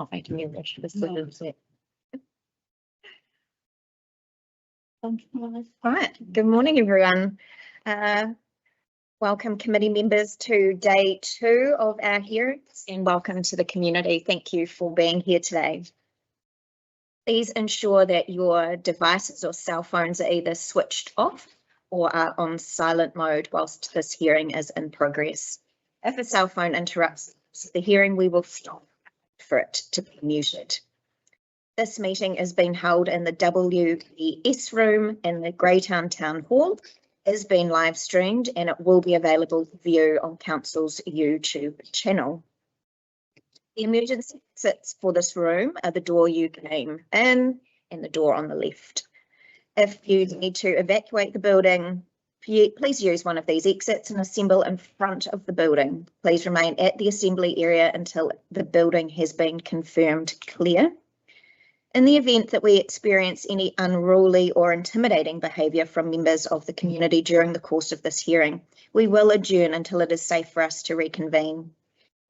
not making you rush this. Is it? All right. Good morning, everyone. Welcome committee members to day 2 of our hearings and welcome to the community. Thank you for being here today. Please ensure that your devices or cell phones are either switched off or are on silent mode whilst this hearing is in progress. If a cell phone interrupts the hearing, we will stop for it to be muted. This meeting is being held in the WES room in the Greytown Town Hall. It is being live streamed and it will be available to view on Council's YouTube channel. The emergency exits for this room are the door you came in and the door on the left. If you need to evacuate the building, please use one of these exits and assemble in front of the building. Please remain at the assembly area until the building has been confirmed clear. In the event that we experience any unruly or intimidating behaviour from members of the community during the course of this hearing, we will adjourn until it is safe for us to reconvene.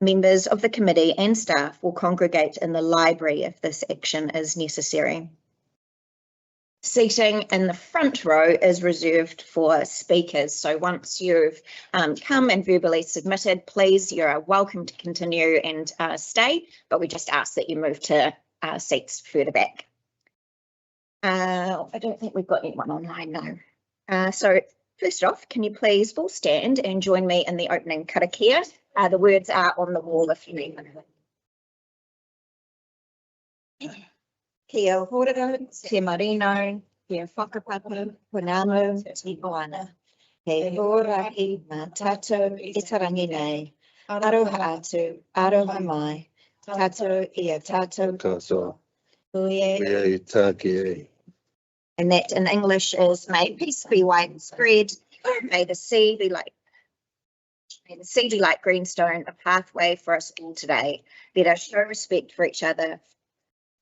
Members of the committee and staff will congregate in the library if this action is necessary. Seating in the front row is reserved for speakers. So once you've come and verbally submitted, please, you're welcome to continue and stay, but we just ask that you move to seats further back. I don't think we've got anyone online now. So first off, can you please all stand and join me in the opening karakia? The words are on the wall if you need them. Kia ora, te marino, kia whakapapa, punamu, te moana. He ora ma tatou I tarangi nei. Aroha atu, aroha mai. Tatou ia tatou Tato. kuie. Taki. And that in English is may peace be widespread, may the sea be like greenstone, a pathway for us all today. Let us show respect for each other,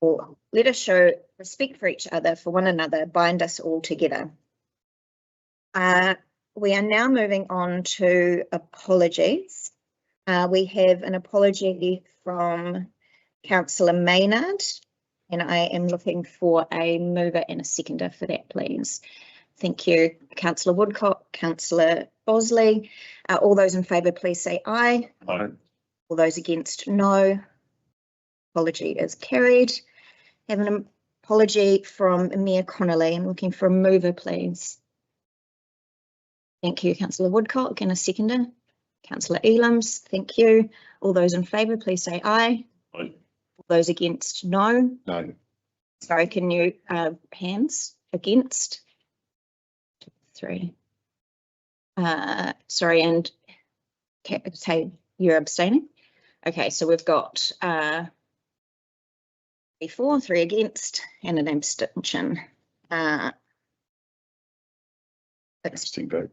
or let us show respect for each other, for one another, bind us all together. We are now moving on to apologies. We have an apology from Councillor Maynard, and I am looking for a mover and a seconder for that, please. Thank you, Councillor Woodcock, Councillor Bosley. All those in favour, please say aye. Aye. All those against, no. Apology is carried. Have an apology from Mayor Connolly. I'm looking for a mover, please. Thank you, Councillor Woodcock, and a seconder. Councillor Elams, thank you. All those in favour, please say aye. Aye. All those against, no. No. Sorry, can you hands against? 3. Sorry, and say you're abstaining. Okay, so we've got 3 for, 3 against, and an abstention. Interesting vote.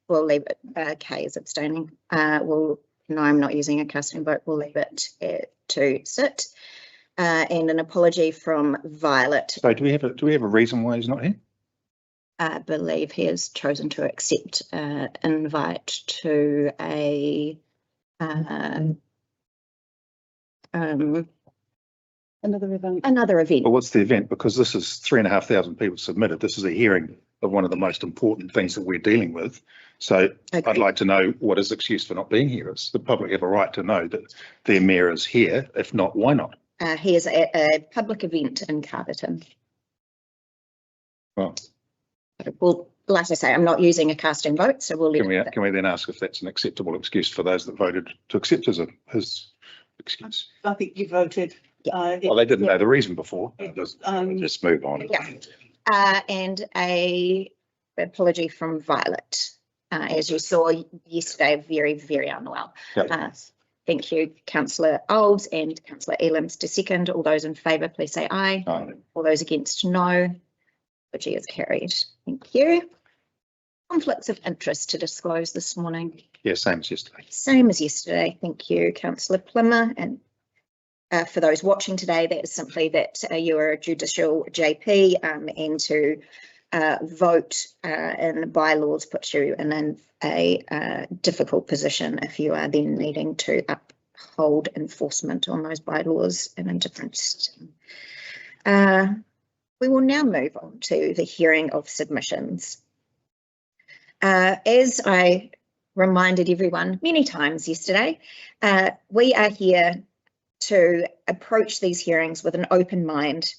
We'll leave it. Kay is abstaining. No, I'm not using a casting vote. We'll leave it to sit. And an apology from Violet. So do we have a reason why he's not here? I believe he has chosen to accept invite to a another event. Well, what's the event? Because this is 3,500 people submitted. This is a hearing of one of the most important things that we're dealing with. So okay. I'd like to know what his excuse for not being here is. The public have a right to know that their mayor is here. If not, why not? He is at a public event in Carterton. Well, like I say, I'm not using a casting vote, so we'll leave can we then ask if that's an acceptable excuse for those that voted to accept his excuse? I think you voted. Well, they didn't know the reason before. Just move on. Yeah. And a apology from Violet. As you saw yesterday, very, very unwell. Yep. Thank you, Councillor Olds and Councillor Elams to second. All those in favour, please say aye. Aye. All those against, no. Apology is carried. Thank you. Conflicts of interest to disclose this morning. Yeah, same as yesterday. Same as yesterday. Thank you, Councillor Plimmer. And for those watching today, that is simply that you are a judicial JP and to vote in bylaws puts you in a difficult position if you are then needing to hold enforcement on those bylaws in a different system. We will now move on to the hearing of submissions. As I reminded everyone many times yesterday, we are here to approach these hearings with an open mind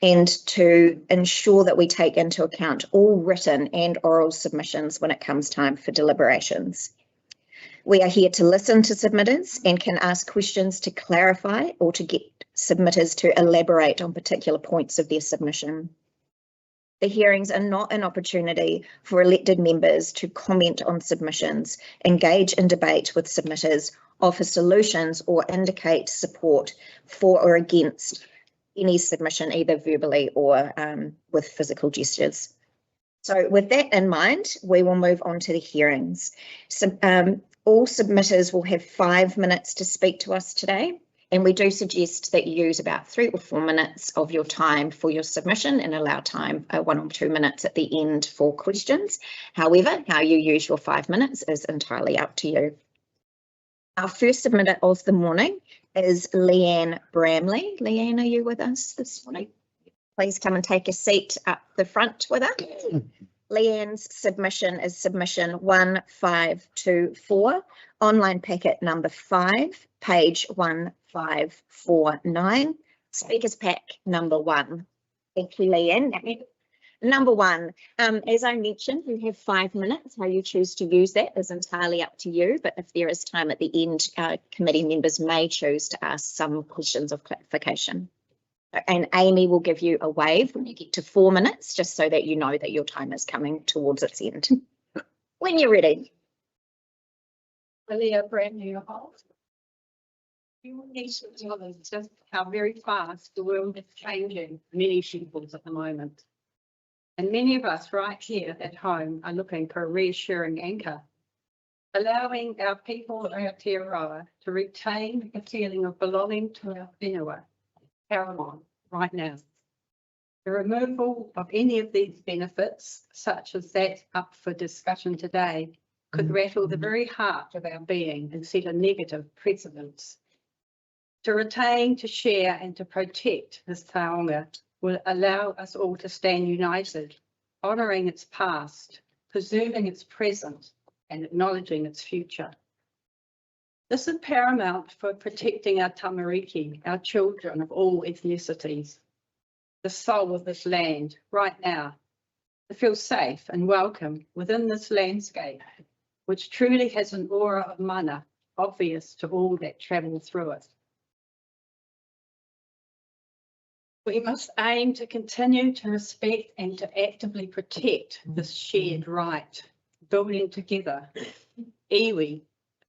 and to ensure that we take into account all written and oral submissions when it comes time for deliberations. We are here to listen to submitters and can ask questions to clarify or to get submitters to elaborate on particular points of their submission. The hearings are not an opportunity for elected members to comment on submissions, engage in debate with submitters, offer solutions, or indicate support for or against any submission, either verbally or with physical gestures. So with that in mind, we will move on to the hearings. So, all submitters will have 5 minutes to speak to us today, and we do suggest that you use about 3 or 4 minutes of your time for your submission and allow time 1 or 2 minutes at the end for questions. However, how you use your 5 minutes is entirely up to you. Our first submitter of the morning is Leanne Bramley. Leanne, are you with us this morning? Please come and take a seat up the front with us. Leanne's submission is submission 1524, online packet number 5, page 1549, speakers pack number 1. Thank you, Leanne. Number 1, as I mentioned, you have 5 minutes. How you choose to use that is entirely up to you, but if there is time at the end, committee members may choose to ask some questions of clarification. And Amy will give you a wave when you get to 4 minutes, just so that you know that your time is coming towards its end. When you're ready. Leah Bramley, you need to realize just how very fast the world is changing many peoples at the moment. And many of us right here at home are looking for a reassuring anchor, allowing our people of Aotearoa to retain a feeling of belonging to our whenua paramount right now. The removal of any of these benefits, such as that up for discussion today, could rattle the very heart of our being and set a negative precedent. To retain, to share and to protect this taonga will allow us all to stand united, honouring its past, preserving its present and acknowledging its future. This is paramount for protecting our tamariki, our children of all ethnicities, the soul of this land right now, to feel safe and welcome within this landscape, which truly has an aura of mana obvious to all that travel through it. We must aim to continue to respect and to actively protect this shared right, building together iwi,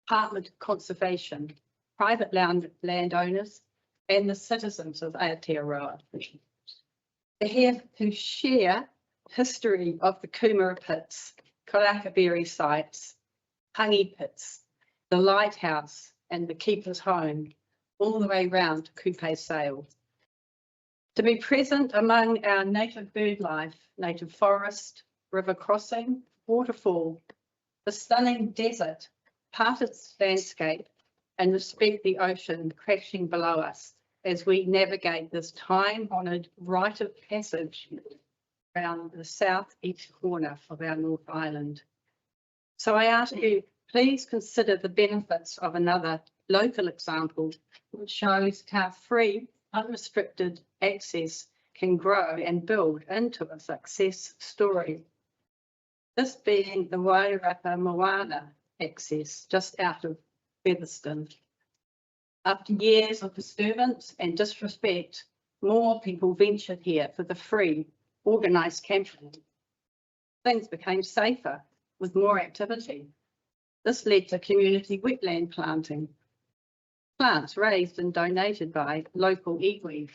Department of Conservation, private landowners and the citizens of Aotearoa. They have to share history of the Kumara pits, Karakaberry sites, Hangi pits, the lighthouse and the keeper's home, all the way round to Kupe Sail. To be present among our native bird life, native forest, river crossing, waterfall, the stunning desert, parted landscape, and respect the ocean crashing below us as we navigate this time-honoured rite of passage around the southeast corner of our North Island. So I ask you, please consider the benefits of another local example which shows how free, unrestricted access can grow and build into a success story. This being the Wairapa Moana access just out of Featherston. After years of disturbance and disrespect, more people ventured here for the free, organised camping. Things became safer with more activity. This led to community wetland planting. Plants raised and donated by local iwi.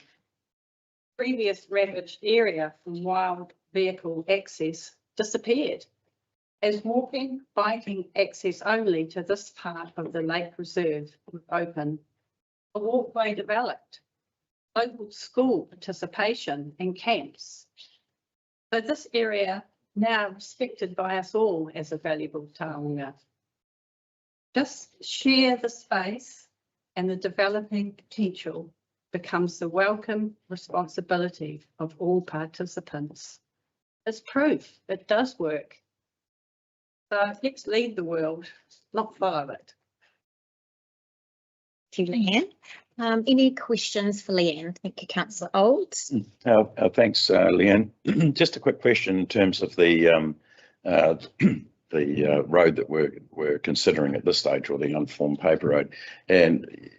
Previous ravaged area from wild vehicle access disappeared, as walking, biking access only to this part of the lake reserve was open. A walkway developed, local school participation and camps. So this area now respected by us all as a valuable taonga. Just share the space and the developing potential becomes the welcome responsibility of all participants. It's proof it does work. So let's lead the world, not follow it. Thank you, Leanne. Any questions for Leanne? Thank you, Councillor Olds. Thanks, Leanne. Just a quick question in terms of the road that we're considering at this stage, or the unformed paper road, and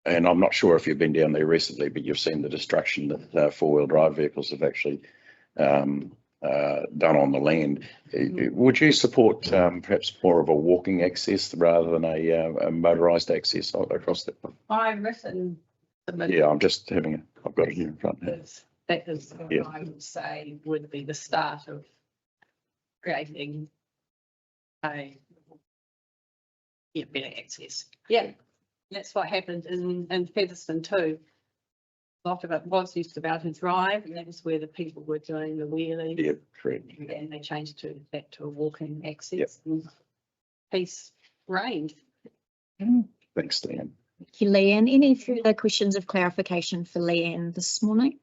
I'm not sure if you've been down there recently, but you've seen the destruction that four-wheel drive vehicles have actually done on the land. Would you support perhaps more of a walking access rather than a motorised access across that? I've written. Yeah, I'm just having I've got it here in front of me. That is what I would say would be the start of creating a better access. Yeah, that's what happened in Featherston too. A lot of it was used to be out and drive, and that was where the people were doing the wheeling. Yeah, correct. And they changed that to a walking access. And peace reigned. Thanks, Dan. Thank you, Leanne. Any further questions of clarification for Leanne this morning?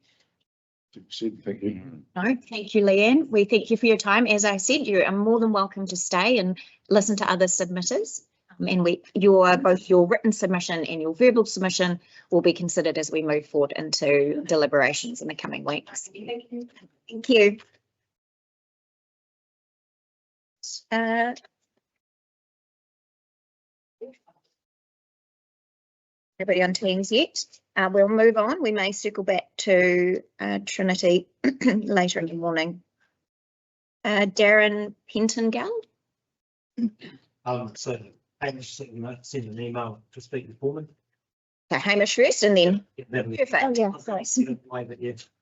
Thank you. No, thank you, Leanne. We thank you for your time. As I said, you are more than welcome to stay and listen to other submitters. And both your written submission and your verbal submission will be considered as we move forward into deliberations in the coming weeks. Thank you. Thank you. Everybody on Teams yet? We'll move on. We may circle back to Trinity later in the morning. Darren Pentangell. So Hamish sent an email to speak before me. So Hamish first and then. Perfect. Oh, yeah, sorry.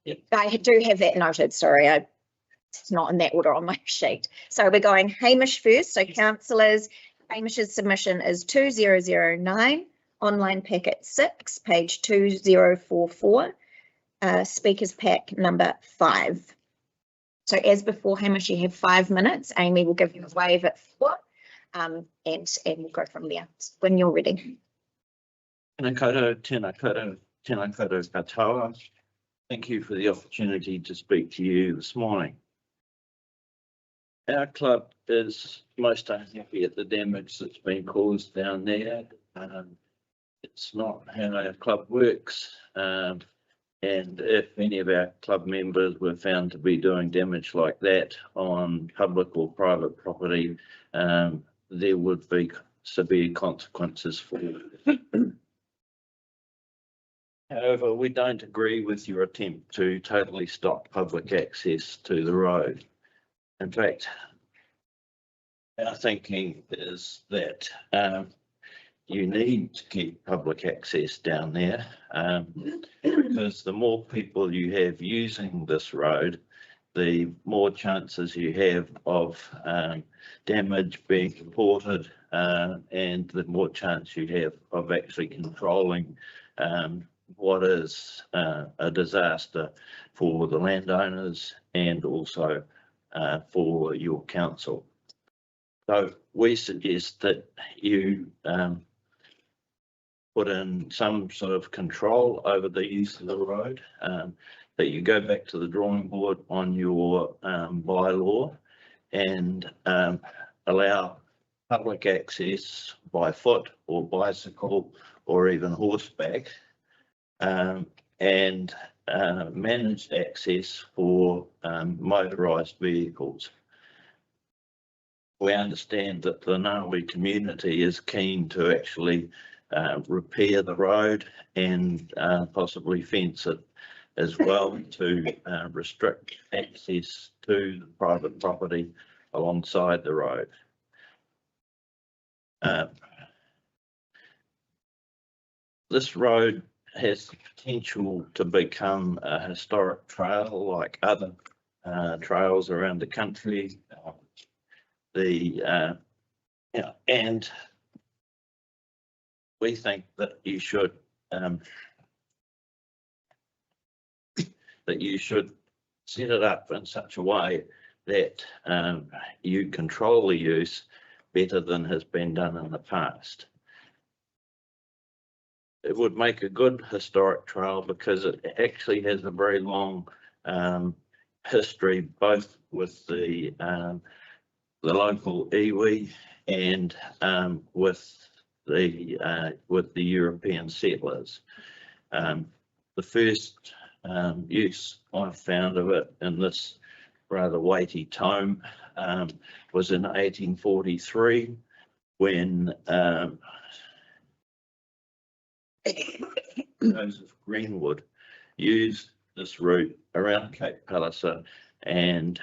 Yeah. I do have that noted. Sorry, it's not in that order on my sheet. So we're going Hamish first. So councillors, Hamish's submission is 2009, online packet 6, page 2044, speakers pack number 5. So as before, Hamish, you have 5 minutes. Amy will give you a wave at 4, and we'll go from there when you're ready. Tēnā koutou katoa. Thank you for the opportunity to speak to you this morning. Our club is most unhappy at the damage that's been caused down there. It's not how our club works. And if any of our club members were found to be doing damage like that on public or private property, there would be severe consequences for it. However, we don't agree with your attempt to totally stop public access to the road. In fact, our thinking is that you need to keep public access down there because the more people you have using this road, the more chances you have of damage being reported and the more chance you have of actually controlling what is a disaster for the landowners and also for your council. So we suggest that you put in some sort of control over the use of the road, that you go back to the drawing board on your bylaw and allow public access by foot or bicycle or even horseback, and managed access for motorised vehicles. We understand that the Ngawi community is keen to actually repair the road and possibly fence it as well to restrict access to the private property alongside the road. This road has the potential to become a historic trail like other trails around the country. And we think that you should set it up in such a way that you control the use better than has been done in the past. it would make a good historic trail because it actually has a very long history, both with the local iwi and with the European settlers. The first use I found of it in this rather weighty tome was in 1843 when Joseph Greenwood used this route around Cape Palliser and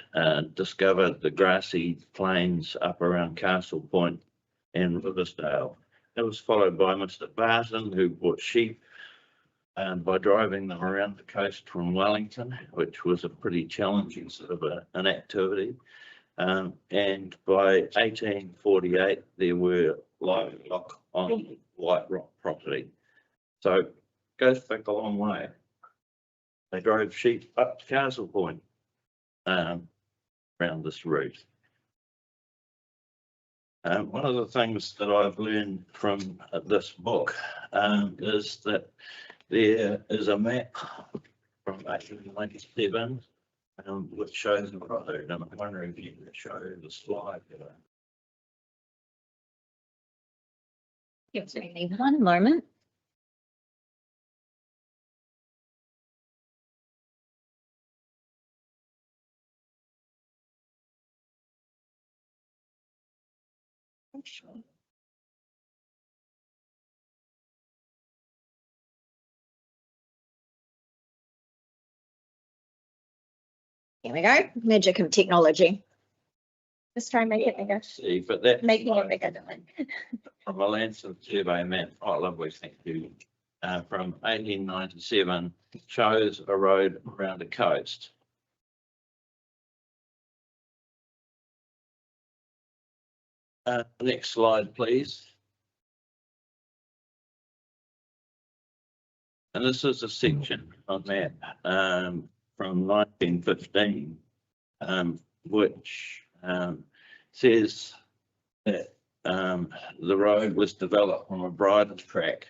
discovered the grassy plains up around Castle Point and Riversdale. It was followed by Mr. Barton, who bought sheep by driving them around the coast from Wellington, which was a pretty challenging sort of an activity. And by 1848, there were livestock on White Rock property. So it goes back a long way. They drove sheep up to Castle Point around this route. One of the things that I've learned from this book is that there is a map from 1897 which shows the road, and I'm wondering if you can show the slide. Give me one moment. Sure. Here we go. Magic of technology. Let's try and make it bigger. See, but that Making it bigger, darling. from a Lancet survey map, oh lovely, thank you, from 1897 shows a road around the coast. Next slide, please. And this is a section on map from 1915, which says that the road was developed from a bridle track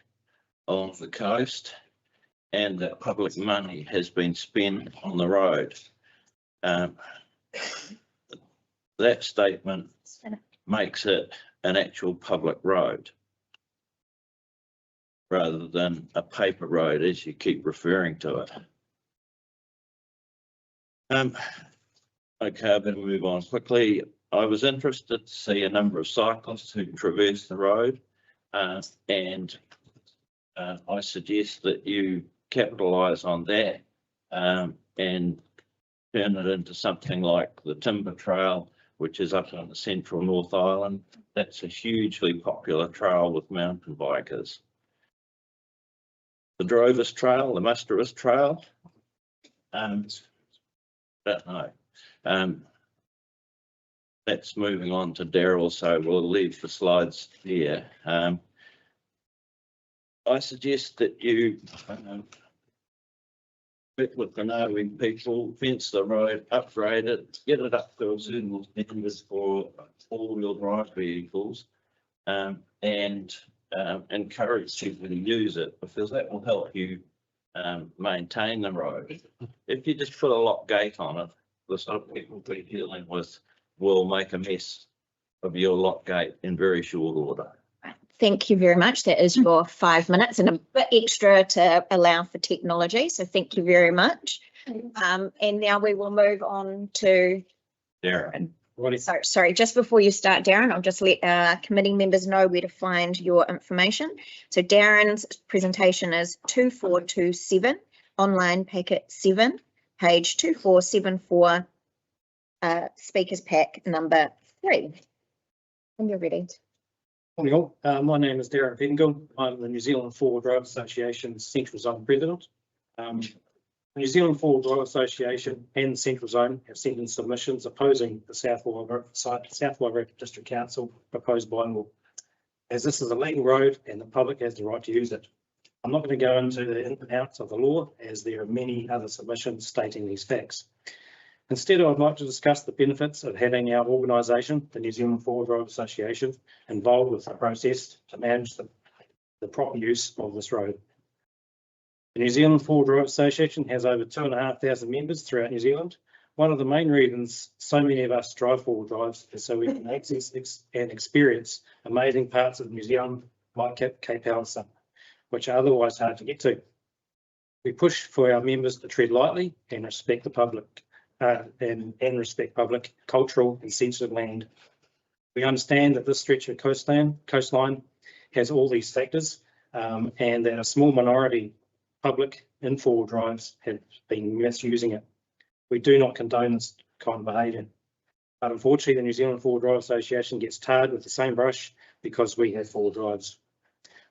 along the coast and that public money has been spent on the road. That statement makes it an actual public road rather than a paper road as you keep referring to it. Okay, I better move on quickly. I was interested to see a number of cyclists who traverse the road, and I suggest that you capitalise on that and turn it into something like the Timber Trail, which is up on the central North Island. That's a hugely popular trail with mountain bikers. The Drovers Trail, the Musterers Trail, don't know. That's moving on to Daryl, so we'll leave the slides there. I suggest that you work with the knowing people, fence the road, upgrade it, get it up to a certain standard for all-wheel drive vehicles, and encourage people to use it because that will help you maintain the road. If you just put a lock gate on it, the sort of people we're dealing with will make a mess of your lock gate in very short order. Thank you very much. That is your 5 minutes and a bit extra to allow for technology. So thank you very much. And now we will move on to Darren. So, sorry, just before you start, Darren, I'll just let our committee members know where to find your information. So Darren's presentation is 2427, online packet 7, page 2474, speakers pack number 3. When you're ready. Morning all. My name is Darren Pettingill. I'm the New Zealand Four-Wheel Drive Association Central Zone President. The New Zealand Four-Wheel Drive Association and Central Zone have sent in submissions opposing the South Wairarapa District Council proposed bylaw, as this is a legal road and the public has the right to use it. I'm not going to go into the ins and outs of the law, as there are many other submissions stating these facts. Instead, I'd like to discuss the benefits of having our organisation, the New Zealand Four-Wheel Drive Association, involved with the process to manage the the proper use of this road. The New Zealand Four-Wheel Drive Association has over 2,500 members throughout New Zealand. One of the main reasons so many of us drive four-wheel drives is so we can access and experience amazing parts of New Zealand like Cape Hellenic, which are otherwise hard to get to. We push for our members to tread lightly and respect the public and respect public, cultural and sensitive land. We understand that this stretch of coastline has all these factors and that a small minority public in four-wheel drives have been misusing it. We do not condone this kind of behaviour. But unfortunately, the New Zealand Four-Wheel Drive Association gets tarred with the same brush because we have four-wheel drives.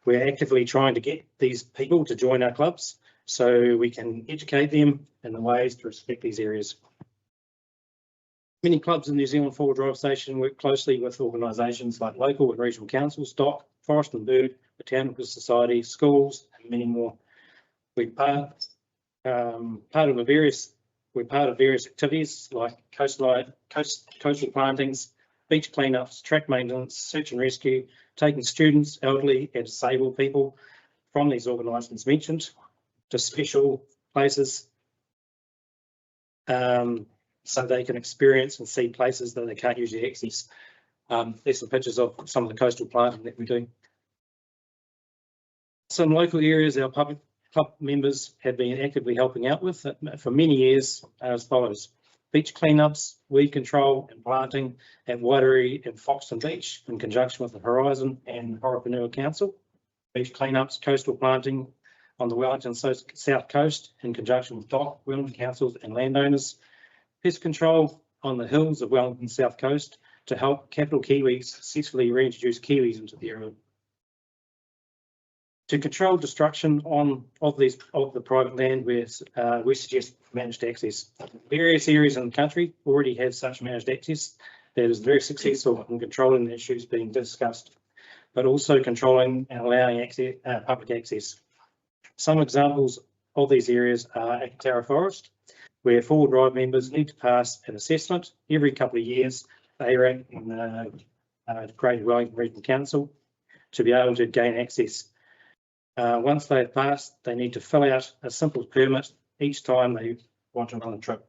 We're actively trying to get these people to join our clubs so we can educate them in the ways to respect these areas. Many clubs in the New Zealand Four-Wheel Drive Association work closely with organisations like local and regional councils, DOC, Forest and Bird, Botanical Society, schools, and many more. We're part of various activities like coastal plantings, beach cleanups, track maintenance, search and rescue, taking students, elderly and disabled people from these organisations mentioned to special places so they can experience and see places that they can't usually access. There's some pictures of some of the coastal planting that we do. Some local areas our public club members have been actively helping out with for many years as follows: beach cleanups, weed control and planting at Wairere and Foxton Beach in conjunction with the Horizon and Horopinua Council. Beach cleanups, coastal planting on the Wellington South Coast in conjunction with DOC, Wellington councils and landowners. Pest control on the hills of Wellington South Coast to help capital kiwis successfully reintroduce kiwis into the area. To control destruction of the private land, we suggest managed access. Various areas in the country already have such managed access that is very successful in controlling the issues being discussed, but also controlling and allowing public access. Some examples of these areas are Akatara Forest, where four-wheel drive members need to pass an assessment every couple of years, ARAC and Greater Wellington Regional Council, to be able to gain access. Once they've passed, they need to fill out a simple permit each time they want to run a trip.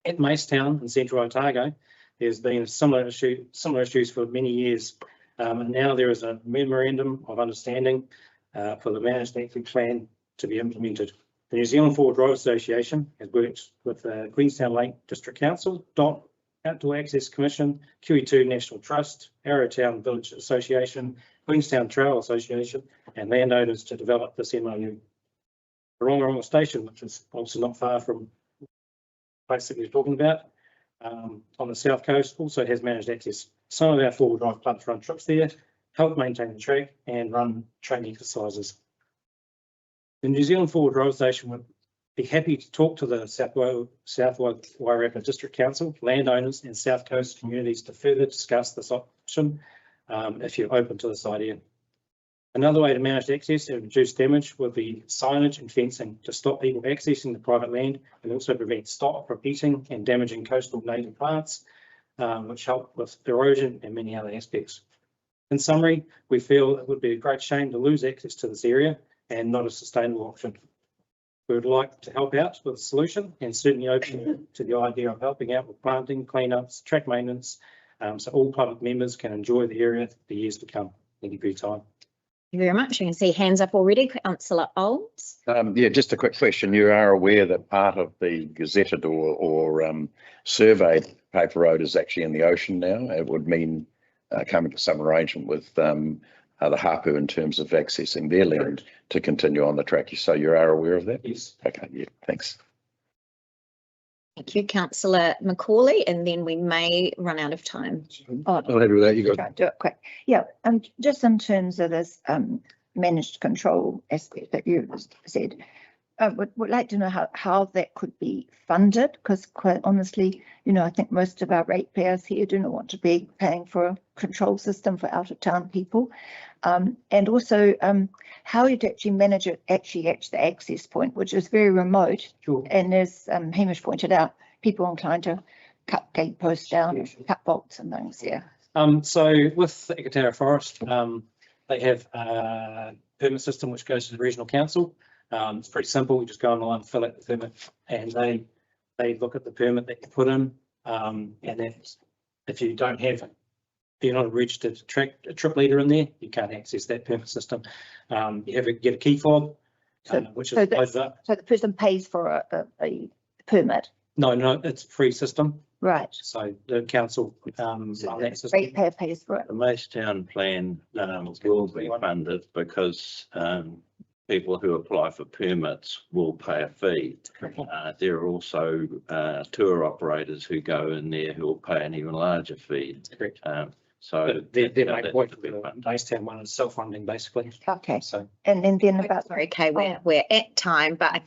At Macetown in Central Otago, there's been similar issues for many years, and now there is a memorandum of understanding for the managed access plan to be implemented. The New Zealand Four-Wheel Drive Association has worked with Queenstown Lake District Council, DOC, Outdoor Access Commission, QE2 National Trust, Arrowtown Village Association, Queenstown Trail Association and landowners to develop this MOU. Rongorongo Station, which is obviously not far from the place that we're talking about, on the south coast, also has managed access. Some of our four-wheel drive clubs run trips there, help maintain the track and run training exercises. The New Zealand Four-Wheel Drive Station would be happy to talk to the South Wairarapa District Council, landowners and South Coast communities to further discuss this option if you're open to this idea. Another way to manage access and reduce damage would be signage and fencing to stop people accessing the private land and also prevent stock from eating and damaging coastal native plants, which help with erosion and many other aspects. In summary, we feel it would be a great shame to lose access to this area and not a sustainable option. We would like to help out with a solution and certainly open to the idea of helping out with planting, cleanups, track maintenance, so all public members can enjoy the area for years to come. Thank you for your time. Thank you very much. You can see hands up already. Councillor Olds. Yeah, just a quick question. You are aware that part of the gazetted or surveyed paper road is actually in the ocean now. It would mean coming to some arrangement with the Hapu in terms of accessing their land to continue on the track. So you are aware of that? Yes. Okay, yeah, thanks. Thank you, Councillor Macaulay, and then we may run out of time. Oh, I'll have you with that. You got. try to do it quick. Yeah, and just in terms of this managed control aspect that you said, would like to know how that could be funded, because quite honestly, you know, I think most of our ratepayers here do not want to be paying for a control system for out of town people. And also how you'd actually manage it actually at the access point, which is very remote. Sure. And as Hamish pointed out, people are inclined to cut gate posts down, cut bolts and things, yeah. So with Akatara Forest, They have a permit system which goes to the regional council. It's pretty simple. You just go online, fill out the permit, and they look at the permit that you put in. And that's, if you don't have, if you're not a registered trip leader in there, you can't access that permit system. You have to get a key fob, which is loaded up. So the person pays for a permit? No, it's a free system. Right. So the council, on that system. Ratepayer pays for it. The Mace Town plan will be funded because people who apply for permits will pay a fee. There are also tour operators who go in there who will pay an even larger fee. Correct. So They're my that point. will be funded. The Mace Town one is self-funding basically. Okay. So And then about, Okay, we're at time, but I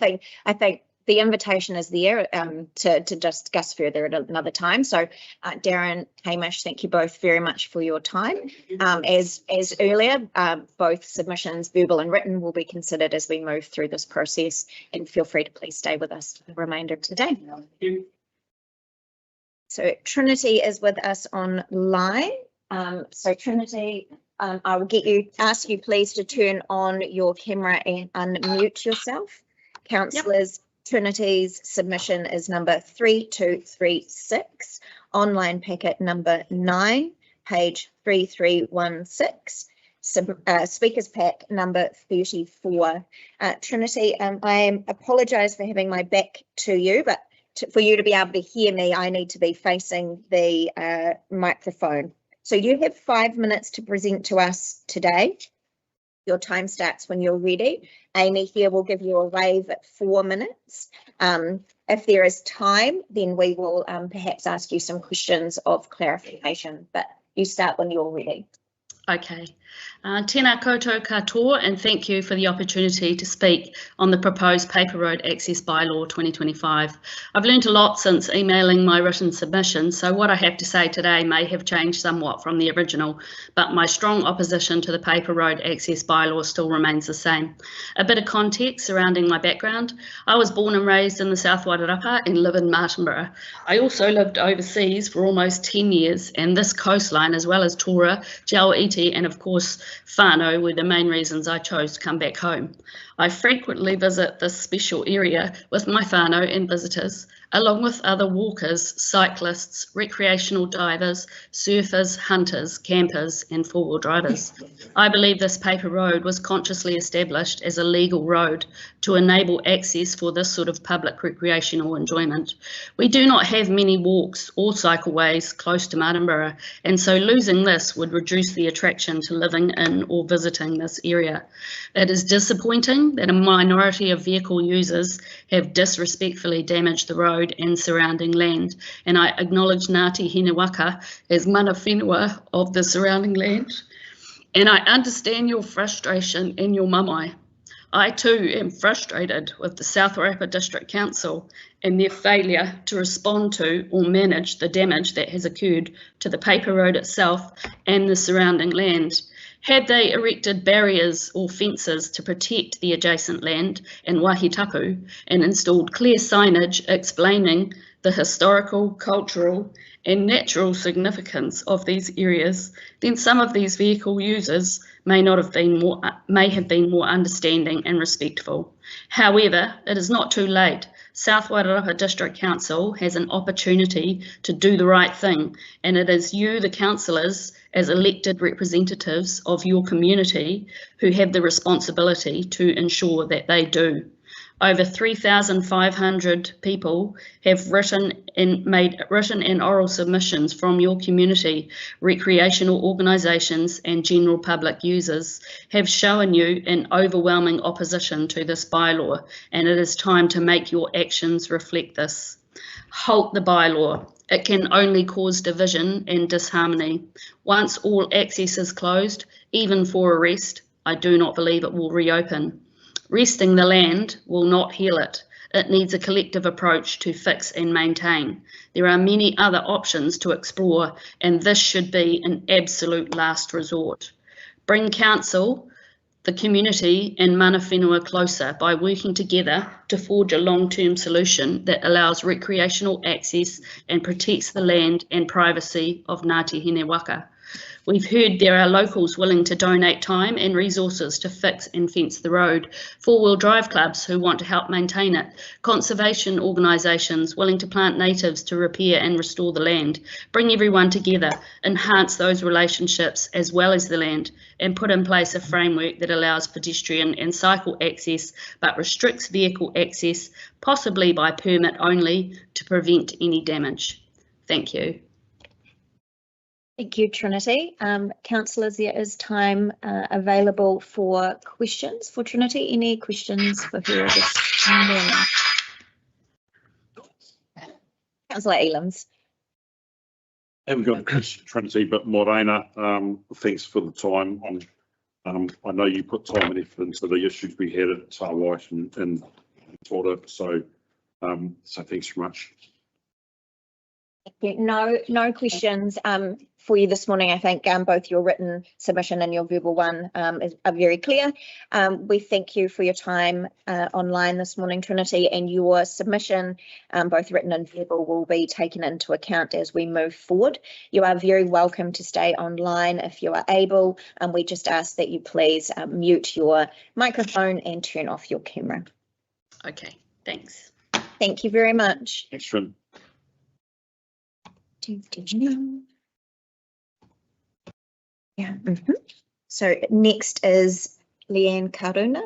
think the invitation is there to discuss further at another time. So Darren, Hamish, thank you both very much for your time. As earlier, both submissions, verbal and written, will be considered as we move through this process, and feel free to please stay with us for the remainder of today. So Trinity is with us online. So Trinity, I will ask you please to turn on your camera and unmute yourself. Councillors, Trinity's submission is number 3236, online packet number 9, page 3316, speakers pack number 34. Trinity, I apologise for having my back to you, but for you to be able to hear me, I need to be facing the microphone. So you have 5 minutes to present to us today. Your time starts when you're ready. Amy here will give you a wave at 4 minutes. If there is time, then we will perhaps ask you some questions of clarification, but you start when you're ready. Okay. Tēnā koutou katoa, and thank you for the opportunity to speak on the proposed Paper Road Access Bylaw 2025. I've learned a lot since emailing my written submission, so what I have to say today may have changed somewhat from the original, but my strong opposition to the Paper Road Access Bylaw still remains the same. A bit of context surrounding my background. I was born and raised in the South Wairarapa and live in Martinborough. I also lived overseas for almost 10 years, and this coastline, as well as Tora, Jauiti, and of course whānau, were the main reasons I chose to come back home. I frequently visit this special area with my whānau and visitors, along with other walkers, cyclists, recreational divers, surfers, hunters, campers and four-wheel drivers. I believe this paper road was consciously established as a legal road to enable access for this sort of public recreational enjoyment. We do not have many walks or cycleways close to Martinborough, and so losing this would reduce the attraction to living in or visiting this area. It is disappointing that a minority of vehicle users have disrespectfully damaged the road and surrounding land, and I acknowledge Ngāti Hinewaka as mana whenua of the surrounding land, and I understand your frustration and your mamae. I too am frustrated with the South Wairarapa District Council and their failure to respond to or manage the damage that has occurred to the paper road itself and the surrounding land. Had they erected barriers or fences to protect the adjacent land and wahitapu and installed clear signage explaining the historical, cultural and natural significance of these areas, then some of these vehicle users may have been more understanding and respectful. However, it is not too late. South Wairarapa District Council has an opportunity to do the right thing, and it is you, the councillors, as elected representatives of your community, who have the responsibility to ensure that they do. Over 3,500 people have written and oral submissions from your community. Recreational organisations and general public users have shown you an overwhelming opposition to this bylaw, and it is time to make your actions reflect this. Halt the bylaw. It can only cause division and disharmony. Once all access is closed, even for a rest, I do not believe it will reopen. Resting the land will not heal it. It needs a collective approach to fix and maintain. There are many other options to explore, and this should be an absolute last resort. Bring council, the community and mana whenua closer by working together to forge a long-term solution that allows recreational access and protects the land and privacy of Ngāti Hinewaka. We've heard there are locals willing to donate time and resources to fix and fence the road, four-wheel drive clubs who want to help maintain it, conservation organisations willing to plant natives to repair and restore the land, bring everyone together, enhance those relationships as well as the land, and put in place a framework that allows pedestrian and cycle access but restricts vehicle access, possibly by permit only, to prevent any damage. Thank you. Thank you, Trinity. Councillors, there is time available for questions for Trinity. Any questions for her this morning? Councillor Elams. Haven't got a question, Trinity, but Morena, thanks for the time. I know you put time and effort into the issues we had at Tarwhite and Torda, so thanks very much. No questions for you this morning. I think both your written submission and your verbal one are very clear. We thank you for your time online this morning, Trinity, and your submission, both written and verbal, will be taken into account as we move forward. You are very welcome to stay online if you are able, and we just ask that you please mute your microphone and turn off your camera. Okay, thanks. Thank you very much. Thanks, Trin. Yeah. So next is Leanne Karuna.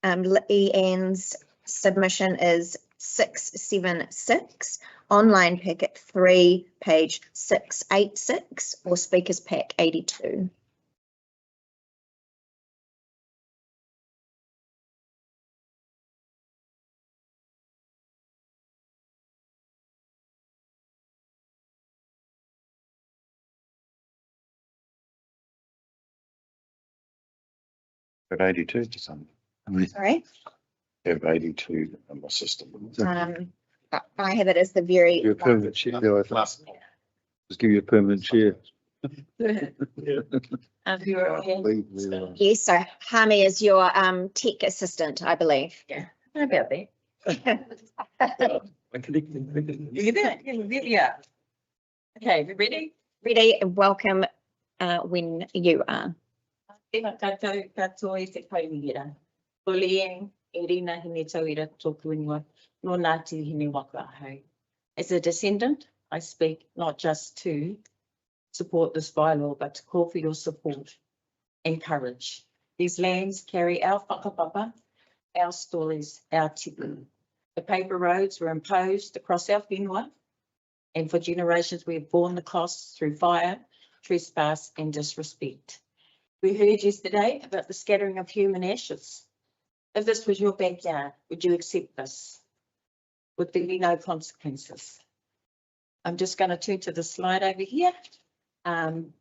Leanne's submission is 676, online packet 3, page 686, or speakers pack 82. At 82 to some. Sorry, Have 82 in my system. I have it as the very. You're a permanent chair, though, I think. Just give you a permanent chair. Yes, so Hami is your tech assistant, I believe. Yeah, how about that? You there? Yeah. Okay, we ready? Ready, welcome when you are. Tēnā koutou katoa I te kaungira. Ko Leanne, e rina hine tauira tōku ingoa, no Ngāti hine waka ahau. As a descendant, I speak not just to support this bylaw, but to call for your support and courage. These lands carry our whakapapa, our stories, our tipu. The paper roads were imposed across our whenua, and for generations we have borne the costs through fire, trespass and disrespect. We heard yesterday about the scattering of human ashes. If this was your backyard, would you accept this? Would there be no consequences? I'm just going to turn to the slide over here. In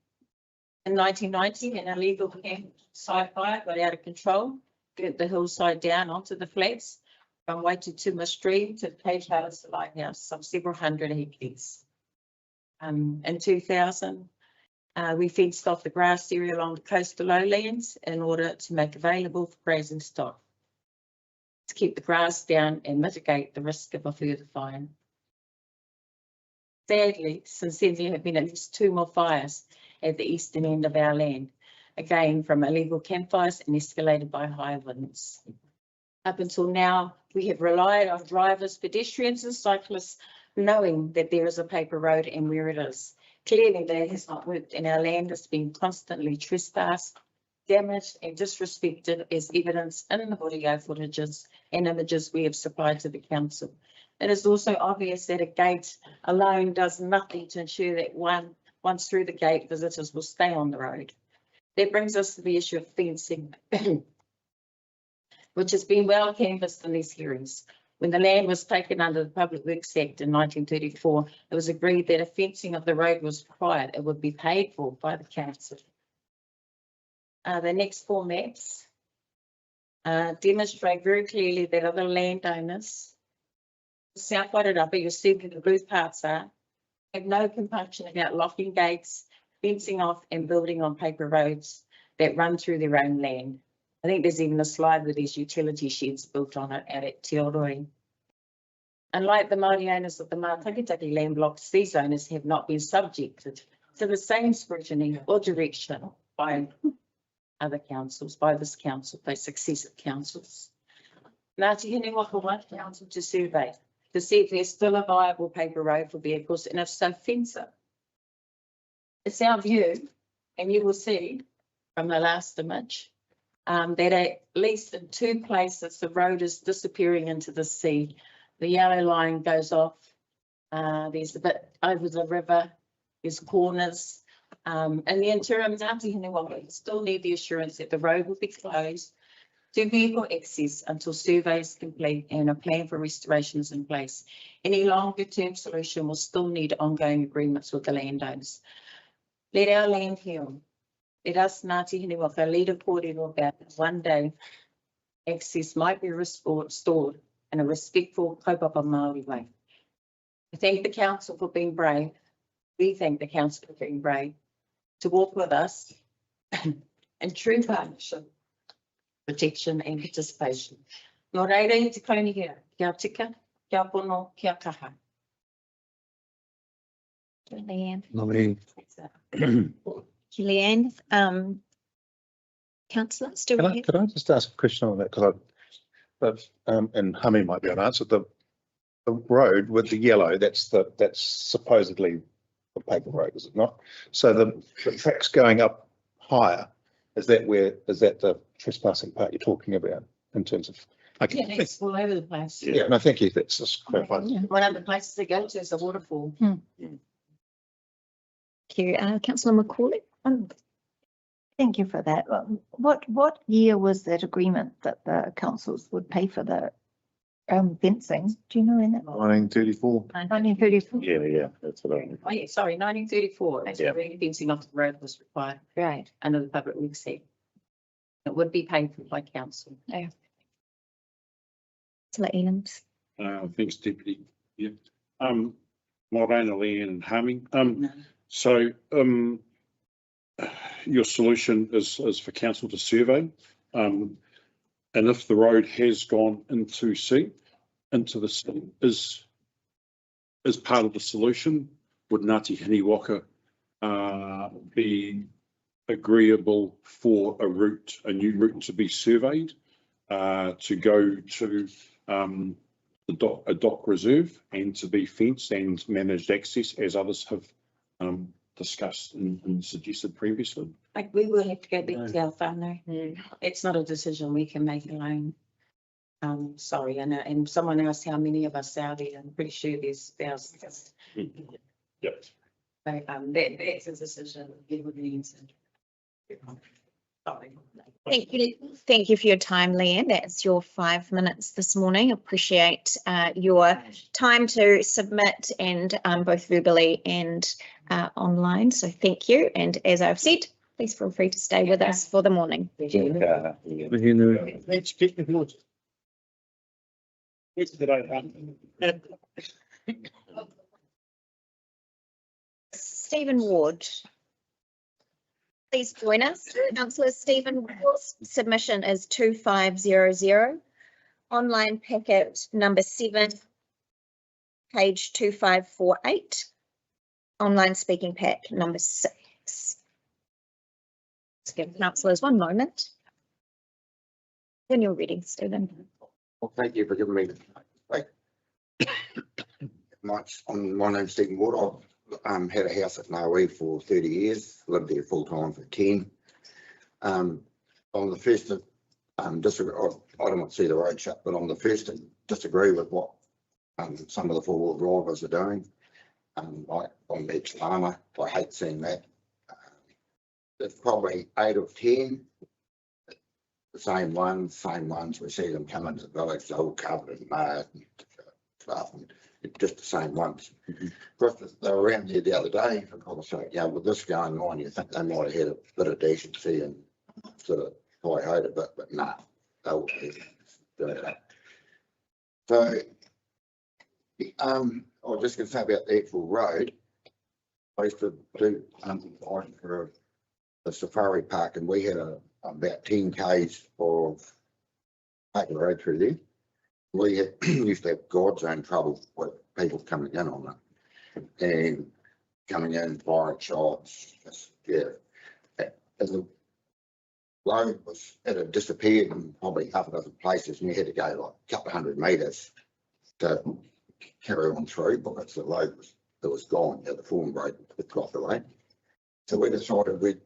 1990, an illegal campsite fire got out of control, burnt the hillside down onto the flats from Waitutuma Stream to the Cage House Lighthouse, some several hundred hectares. In 2000, we fenced off the grass area along the coastal lowlands in order to make available for grazing stock, to keep the grass down and mitigate the risk of a further fire. Sadly, since then there have been at least 2 more fires at the eastern end of our land, again from illegal campfires and escalated by high winds. Up until now, we have relied on drivers, pedestrians and cyclists knowing that there is a paper road and where it is. Clearly that has not worked, and our land has been constantly trespassed, damaged and disrespected, as evidenced in the video footages and images we have supplied to the council. It is also obvious that a gate alone does nothing to ensure that once through the gate, visitors will stay on the road. That brings us to the issue of fencing, which has been well canvassed in these hearings. When the land was taken under the Public Works Act in 1934, it was agreed that if fencing of the road was required, it would be paid for by the council. The next 4 maps demonstrate very clearly that other landowners, South Wairarapa, you'll see where the blue parts are, have no compunction about locking gates, fencing off and building on paper roads that run through their own land. I think there's even a slide with these utility sheds built on it out at Te Oroi. Unlike the Māori owners of the Mātakitaki land blocks, these owners have not been subjected to the same scrutiny or direction by other councils, by this council, by successive councils. Ngāti Hine Waka want council to survey to see if there's still a viable paper road for vehicles, and if so, fence it. It's our view, and you will see from the last image, that at least in 2 places, the road is disappearing into the sea. The yellow line goes off. There's a bit over the river, there's corners. In the interim, Ngāti Hine Waka still need the assurance that the road will be closed to vehicle access until survey is complete and a plan for restoration is in place. Any longer term solution will still need ongoing agreements with the landowners. Let our land heal. Let us, Ngāti Hine Waka, lead a kōrero about one day access might be restored in a respectful kaupapa Māori way. I thank the council for being brave. We thank the council for being brave to walk with us in true partnership, protection and participation. Nō reira I te kaunihia, kia tika, kia pono, kia kaha. Leanne. Nominee. Leanne, councillor, still here? Could I just ask a question on that? Because and Hami might be able to answer the road with the yellow. That's supposedly the paper road, is it not? So the tracks going up higher. Is that the trespassing part you're talking about in terms of? Okay. Yeah, it's all over the place. Yeah, no, thank you. That's just clarified. One of the places they go to is a waterfall. Thank you. Councillor Macaulay. Thank you for that. What year was that agreement that the councils would pay for the fencing? Do you know in that? 1934. 1934. Yeah, that's what I mean. Oh, yeah, sorry, 1934. That's Yeah. when fencing off the road was required Right. under the Public Works Act. It would be paid for by council. Councillor Elams. Thanks, Deputy. Yeah. Morena, Leanne and Harming. No. So, your solution is for council to survey. And if the road has gone into the sea, is part of the solution, would Ngāti Hine Waka be agreeable for a new route to be surveyed, to go to a dock reserve and to be fenced and managed access as others have discussed and suggested previously? Like, we will have to go back to our whānau. It's not a decision we can make alone. Sorry, and someone asked how many of us are there. I'm pretty sure there's thousands. Yep. So, that's a decision we would need to. Sorry. Thank you for your time, Leanne. That's your 5 minutes this morning. Appreciate your time to submit and both verbally and online. So thank you. And as I've said, please feel free to stay with us for the morning. Let's get the vote. Stephen Ward. Please join us. Councillor Stephen Ward's submission is 2500. Online packet number 7, page 2548. Online speaking pack number 6. Let's give councillors 1 moment. When you're ready, Stephen. Well, thank you for giving me the my name's Stephen Ward. I've had a house at Naui for 30 years, lived there full time for 10. On the first, disagree, I don't want to see the road shut, but on the first, disagree with what some of the 4-wheel drivers are doing. Like on Beach Lama, I hate seeing that. There's probably 8 of 10. The same ones. We see them come into the village, they're all covered in mud and stuff, and just the same ones. They were around here the other day, for God's sake, with this going on, you think they might have had a bit of decency and sort of hi-hoed a bit, but nah, they will do that. So, I was just going to say about the actual road. I used to do for the safari park, and we had about 10 k's of paper road through there. We used to have God's own trouble with people coming in on it. And coming in, firing shots, just, yeah. And the road was, it had disappeared in probably half a dozen places, and you had to go like a couple of 100 metres to carry on through, because the road was, it was gone, the form road had dropped away. So we decided we'd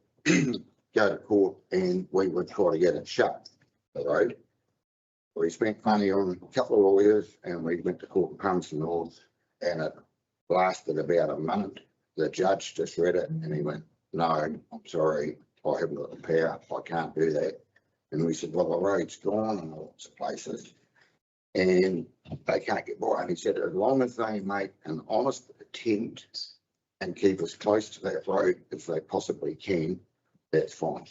go to court and we would try to get it shut, the road. We spent money on a couple of lawyers and we went to court in Palmerston North, and it lasted about a minute. The judge just read it and he went, "No, I'm sorry, I haven't got the power, I can't do that." And we said, "Well, the road's gone in lots of places and they can't get by." And he said, "As long as they make an honest attempt and keep as close to that road as they possibly can, that's fine."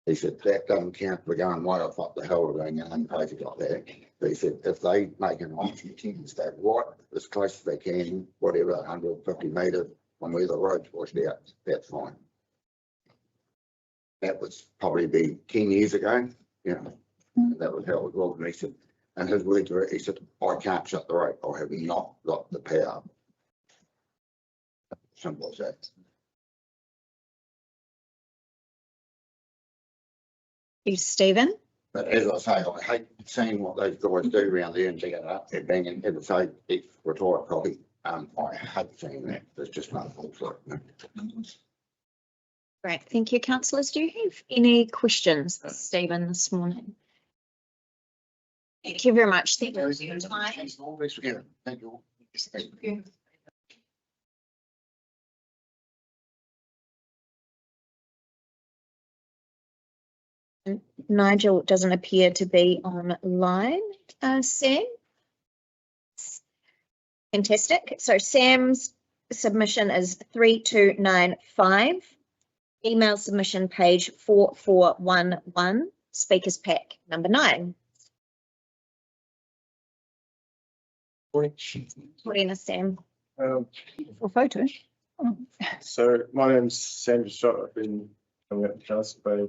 He said, "That doesn't count for going way off up the hill or going crazy like that." But he said, "If they make an honest attempt and stay right as close as they can, whatever, 150 metres from where the road's washed out, that's fine." That was probably be 10 years ago, you know, and that was how it was. And he said, and his words were, he said, "I can't shut the road. I have not got the power." Simple as that. You, Stephen? But as I say, I hate seeing what those guys do around there and digging it up. They're banging, as I say, ex-retired copy. I hate seeing that. There's just no fault like that. Great, thank you, councillors. Do you have any questions, for Stephen, this morning? Thank you very much. Thank you for your time. Thank you. Nigel doesn't appear to be online. Sam? Fantastic. So Sam's submission is 3295. Email submission page 4411. Speakers pack number 9. Morning, Sam. For photo. So my name's Sam Shot. I've been coming out to Castle Bay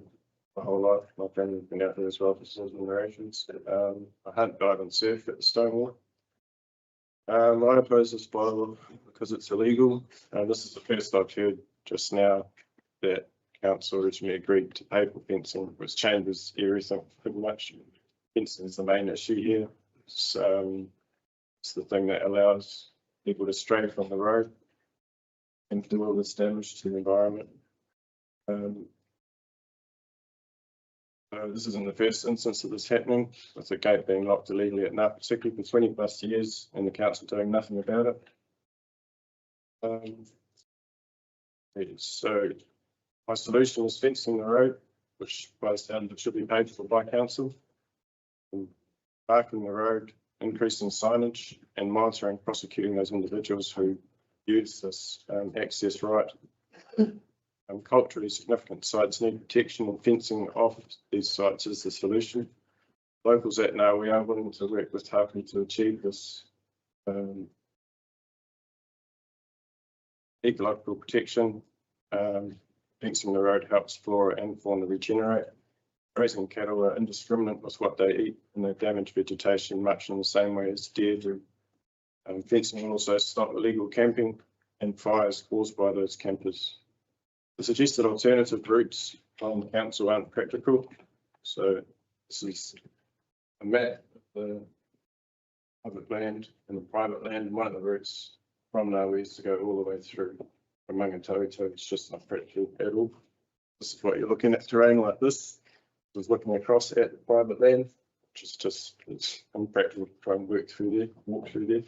my whole life. My family's been out there as well for several generations. I hunt, dive and surf at the Stonewall. I oppose this bylaw because it's illegal. This is the first I've heard just now that council originally agreed to pay for fencing, which changes everything pretty much. Fencing is the main issue here. So it's the thing that allows people to stray from the road and do all this damage to the environment. This isn't the first instance of this happening, with the gate being locked illegally at night, particularly for 20+ years, and the council doing nothing about it. So my solution is fencing the road, which by the sound it should be paid for by council, marking the road, increasing signage, and monitoring, prosecuting those individuals who use this access right. Culturally significant sites need protection, and fencing off these sites is the solution. Locals that know we are willing to work with Hapu to achieve this ecological protection. Fencing the road helps flora and fauna regenerate. Grazing cattle are indiscriminate with what they eat, and they damage vegetation much in the same way as deer do. Fencing will also stop illegal camping and fires caused by those campers. The suggested alternative routes from the council aren't practical. So this is a map of the public land and the private land. And one of the routes from Naui is to go all the way through from Mangatautau. It's just not practical at all. This is what you're looking at, terrain like this. I was looking across at the private land, which is just, it's impractical to try and walk through there.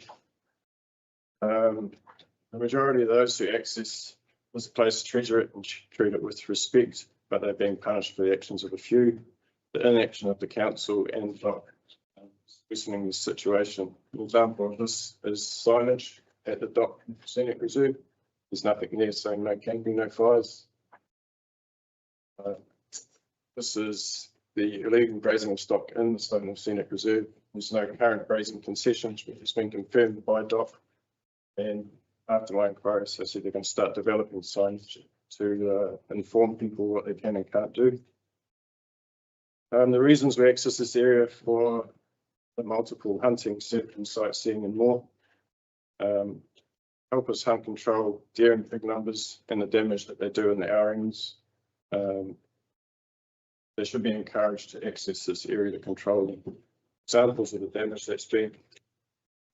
The majority of those who access this place treasure it and treat it with respect, but they're being punished for the actions of a few. The inaction of the council and DOC worsening the situation. An example of this is signage at the DOC Scenic Reserve. There's nothing there saying no camping, no fires. This is the illegal grazing of stock in the Stonewall Scenic Reserve. There's no current grazing concessions, which has been confirmed by DOC. And after my inquiry, so I said they're going to start developing signage to inform people what they can and can't do. The reasons we access this area for the multiple hunting, surfing, sightseeing and more. help us hunt control deer in big numbers and the damage that they do in the outings. They should be encouraged to access this area to control them. Examples of the damage that's been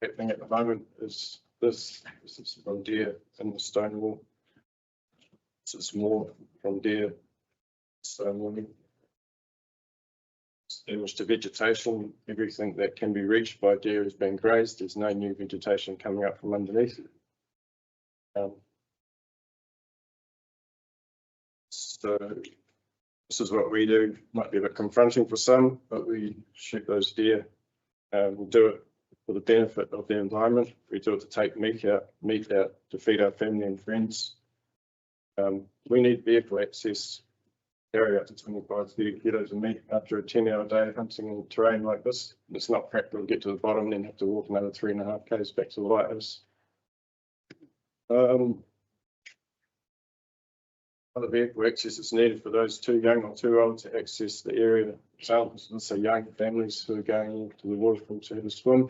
happening at the moment is this is from deer in the stone wall. This is more from deer stone wall. Damage to vegetation, everything that can be reached by deer is being grazed. There's no new vegetation coming up from underneath. So this is what we do. Might be a bit confronting for some, but we shoot those deer. We do it for the benefit of the environment. We do it to take meat out to feed our family and friends. We need vehicle access, carry out to 25, 30 kilos of meat after a 10-hour day hunting in terrain like this. It's not practical to get to the bottom and then have to walk another 3.5 k's back to the lighthouse. Other vehicle access is needed for those too young or too old to access the area. Examples, let's say young families who are going to the waterfall to have a swim.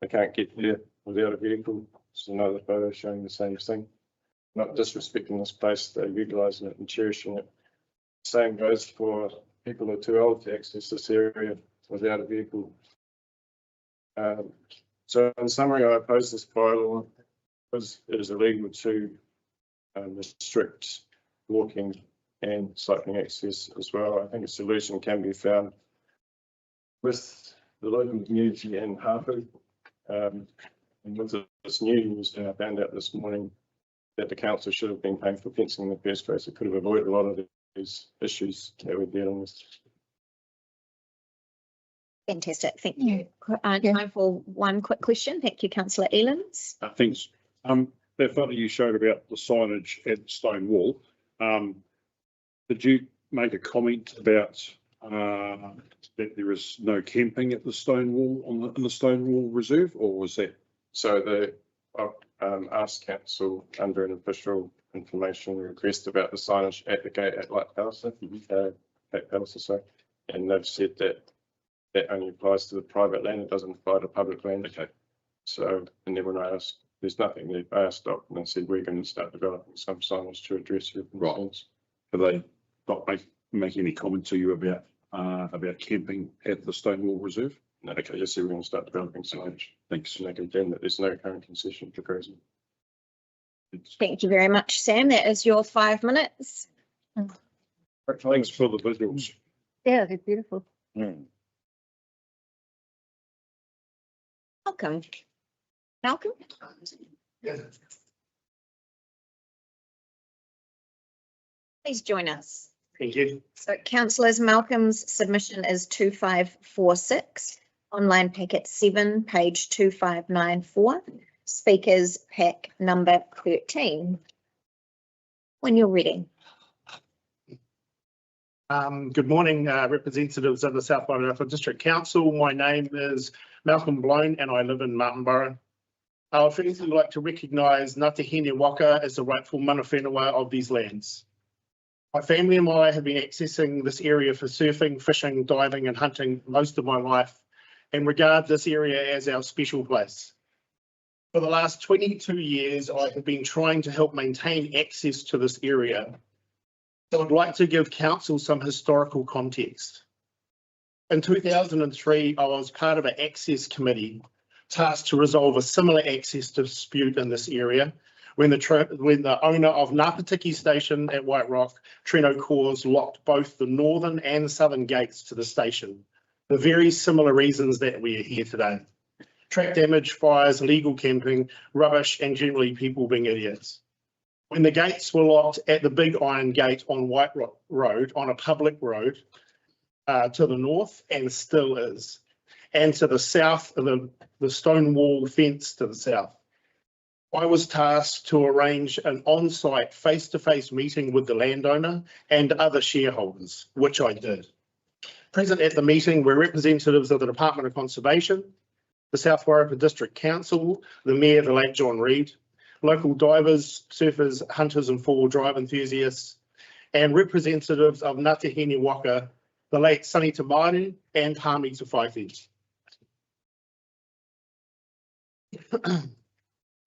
They can't get there without a vehicle. It's another photo showing the same thing. Not disrespecting this place, they're utilising it and cherishing it. Same goes for people who are too old to access this area without a vehicle. So in summary, I oppose this bylaw because it is illegal to restrict walking and cycling access as well. I think a solution can be found with the local community in Hapu. And with this news, I found out this morning that the council should have been paying for fencing in the first place. It could have avoided a lot of these issues that we're dealing with. Fantastic, thank you. Time for one quick question. Thank you, Councillor Elens. Thanks. That photo you showed about the signage at the stone wall, did you make a comment about that there is no camping at the stone wall in the stone wall reserve, or was that? So asked council under an official information request about the signage at the gate at Light Palliser, and they've said that that only applies to the private land. It doesn't apply to public land. Okay. So, and then when I asked, there's nothing there. I asked Doc and they said we're going to start developing some signage to address your concerns. Have they not make any comment to you about camping at the Stonewall Reserve? No, okay, yes, we're going to start developing signage. Thanks. And they confirm that there's no current concession for grazing. Thank you very much, Sam. That is your 5 minutes. Thanks for the visuals. Yeah, they're beautiful. Welcome. Malcolm? Please join us. Thank you. So councillors, Malcolm's submission is 2546, online packet 7, page 2594, speakers pack number 13. When you're ready. Good morning, representatives of the South Wairakei District Council. My name is Malcolm Blown and I live in Martinborough. I would firstly like to recognise Ngāti Hine Waka as the rightful mana whenua of these lands. My family and I have been accessing this area for surfing, fishing, diving and hunting most of my life and regard this area as our special place. For the last 22 years, I have been trying to help maintain access to this area. So I'd like to give council some historical context. In 2003, I was part of an access committee tasked to resolve a similar access dispute in this area when the owner of Ngāpatiki Station at White Rock, Treno Cores, locked both the northern and southern gates to the station for very similar reasons that we are here today. Track damage, fires, illegal camping, rubbish, and generally people being idiots. When the gates were locked at the Big Iron Gate on White Rock Road, on a public road to the north, and still is, and to the south of the stone wall fence to the south. I was tasked to arrange an on-site face-to-face meeting with the landowner and other shareholders, which I did. Present at the meeting were representatives of the Department of Conservation, the South Wairakei District Council, the Mayor, the late John Reid, local divers, surfers, hunters and four-wheel drive enthusiasts, and representatives of Ngāti Hine Waka, the late Sonny Tamari and Hami Tawhaifi.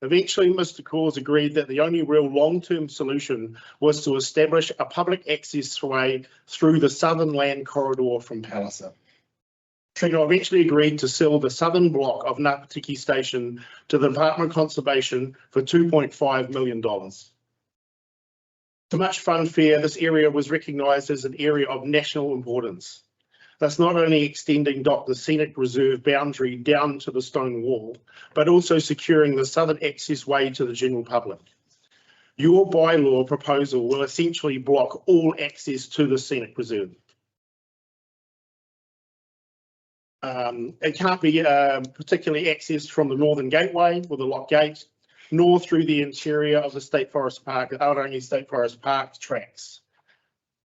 Eventually, Mr. Cause agreed that the only real long-term solution was to establish a public access way through the southern land corridor from Palliser. Trino eventually agreed to sell the southern block of Ngāpatiki Station to the Department of Conservation for $2.5 million. To much fanfare, this area was recognised as an area of national importance. Thus not only extending the scenic reserve boundary down to the stone wall, but also securing the southern access way to the general public. Your bylaw proposal will essentially block all access to the scenic reserve. It can't be particularly accessed from the northern gateway or the lock gate, nor through the interior of the State Forest Park, Aotearoa State Forest Park tracks.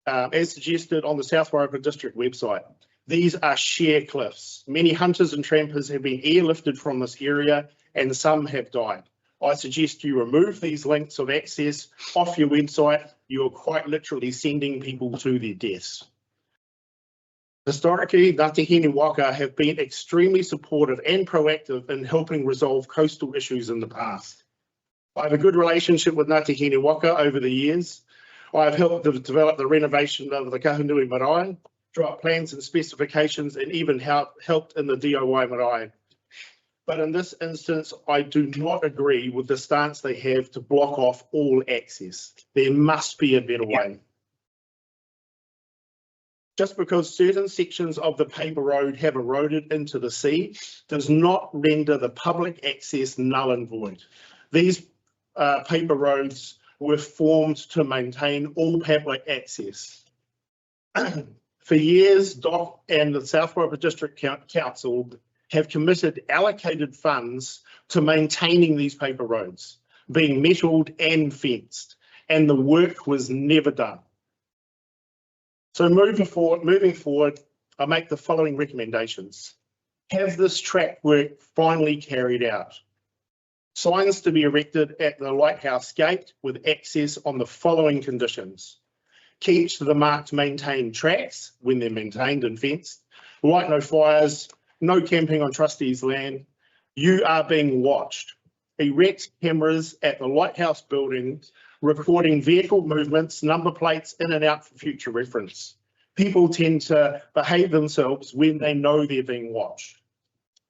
As suggested on the South Wairarapa District website, these are sheer cliffs. Many hunters and trampers have been airlifted from this area and some have died. I suggest you remove these links of access off your website. You're quite literally sending people to their deaths. Historically, Ngāti Hine Waka have been extremely supportive and proactive in helping resolve coastal issues in the past. I have a good relationship with Ngāti Hine Waka over the years. I have helped to develop the renovation of the Kahunui Marae, draw up plans and specifications, and even helped in the DIY marae. But in this instance, I do not agree with the stance they have to block off all access. There must be a better way. Just because certain sections of the paper road have eroded into the sea does not render the public access null and void. These paper roads were formed to maintain all public access. For years, DOC and the South Wairarapa District Council have committed allocated funds to maintaining these paper roads, being metalled and fenced, and the work was never done. So moving forward, I make the following recommendations. Have this track work finally carried out. Signs to be erected at the lighthouse gate with access on the following conditions. Keep to the marked maintained tracks when they're maintained and fenced. Light no fires, no camping on trustees' land. You are being watched. Erect cameras at the lighthouse buildings recording vehicle movements, number plates in and out for future reference. People tend to behave themselves when they know they're being watched.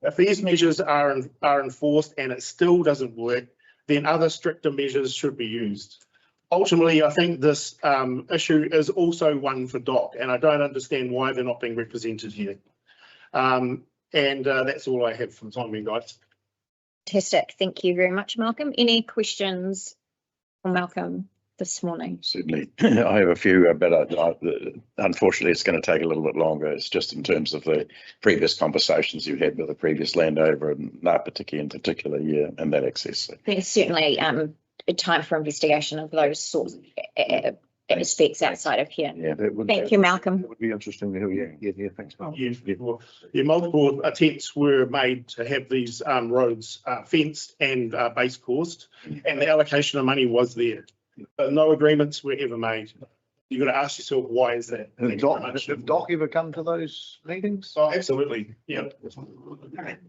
If these measures are enforced and it still doesn't work, then other stricter measures should be used. Ultimately, I think this issue is also one for DOC, and I don't understand why they're not being represented here. That's all I have from timing, guys. Fantastic. Thank you very much, Malcolm. Any questions for Malcolm this morning? Certainly. I have a few, but unfortunately it's going to take a little bit longer. It's just in terms of the previous conversations you had with the previous landowner and Ngāpatiki in particular, yeah, and that access. There's certainly a time for investigation of those sorts of aspects outside of here. Yeah, Thank you, Malcolm. It would be interesting to hear. Yeah, thanks, Malcolm. Yeah, multiple attempts were made to have these roads fenced and base coursed, and the allocation of money was there, but no agreements were ever made. You've got to ask yourself, why is that? Did DOC ever come to those meetings? Oh, absolutely. Yeah.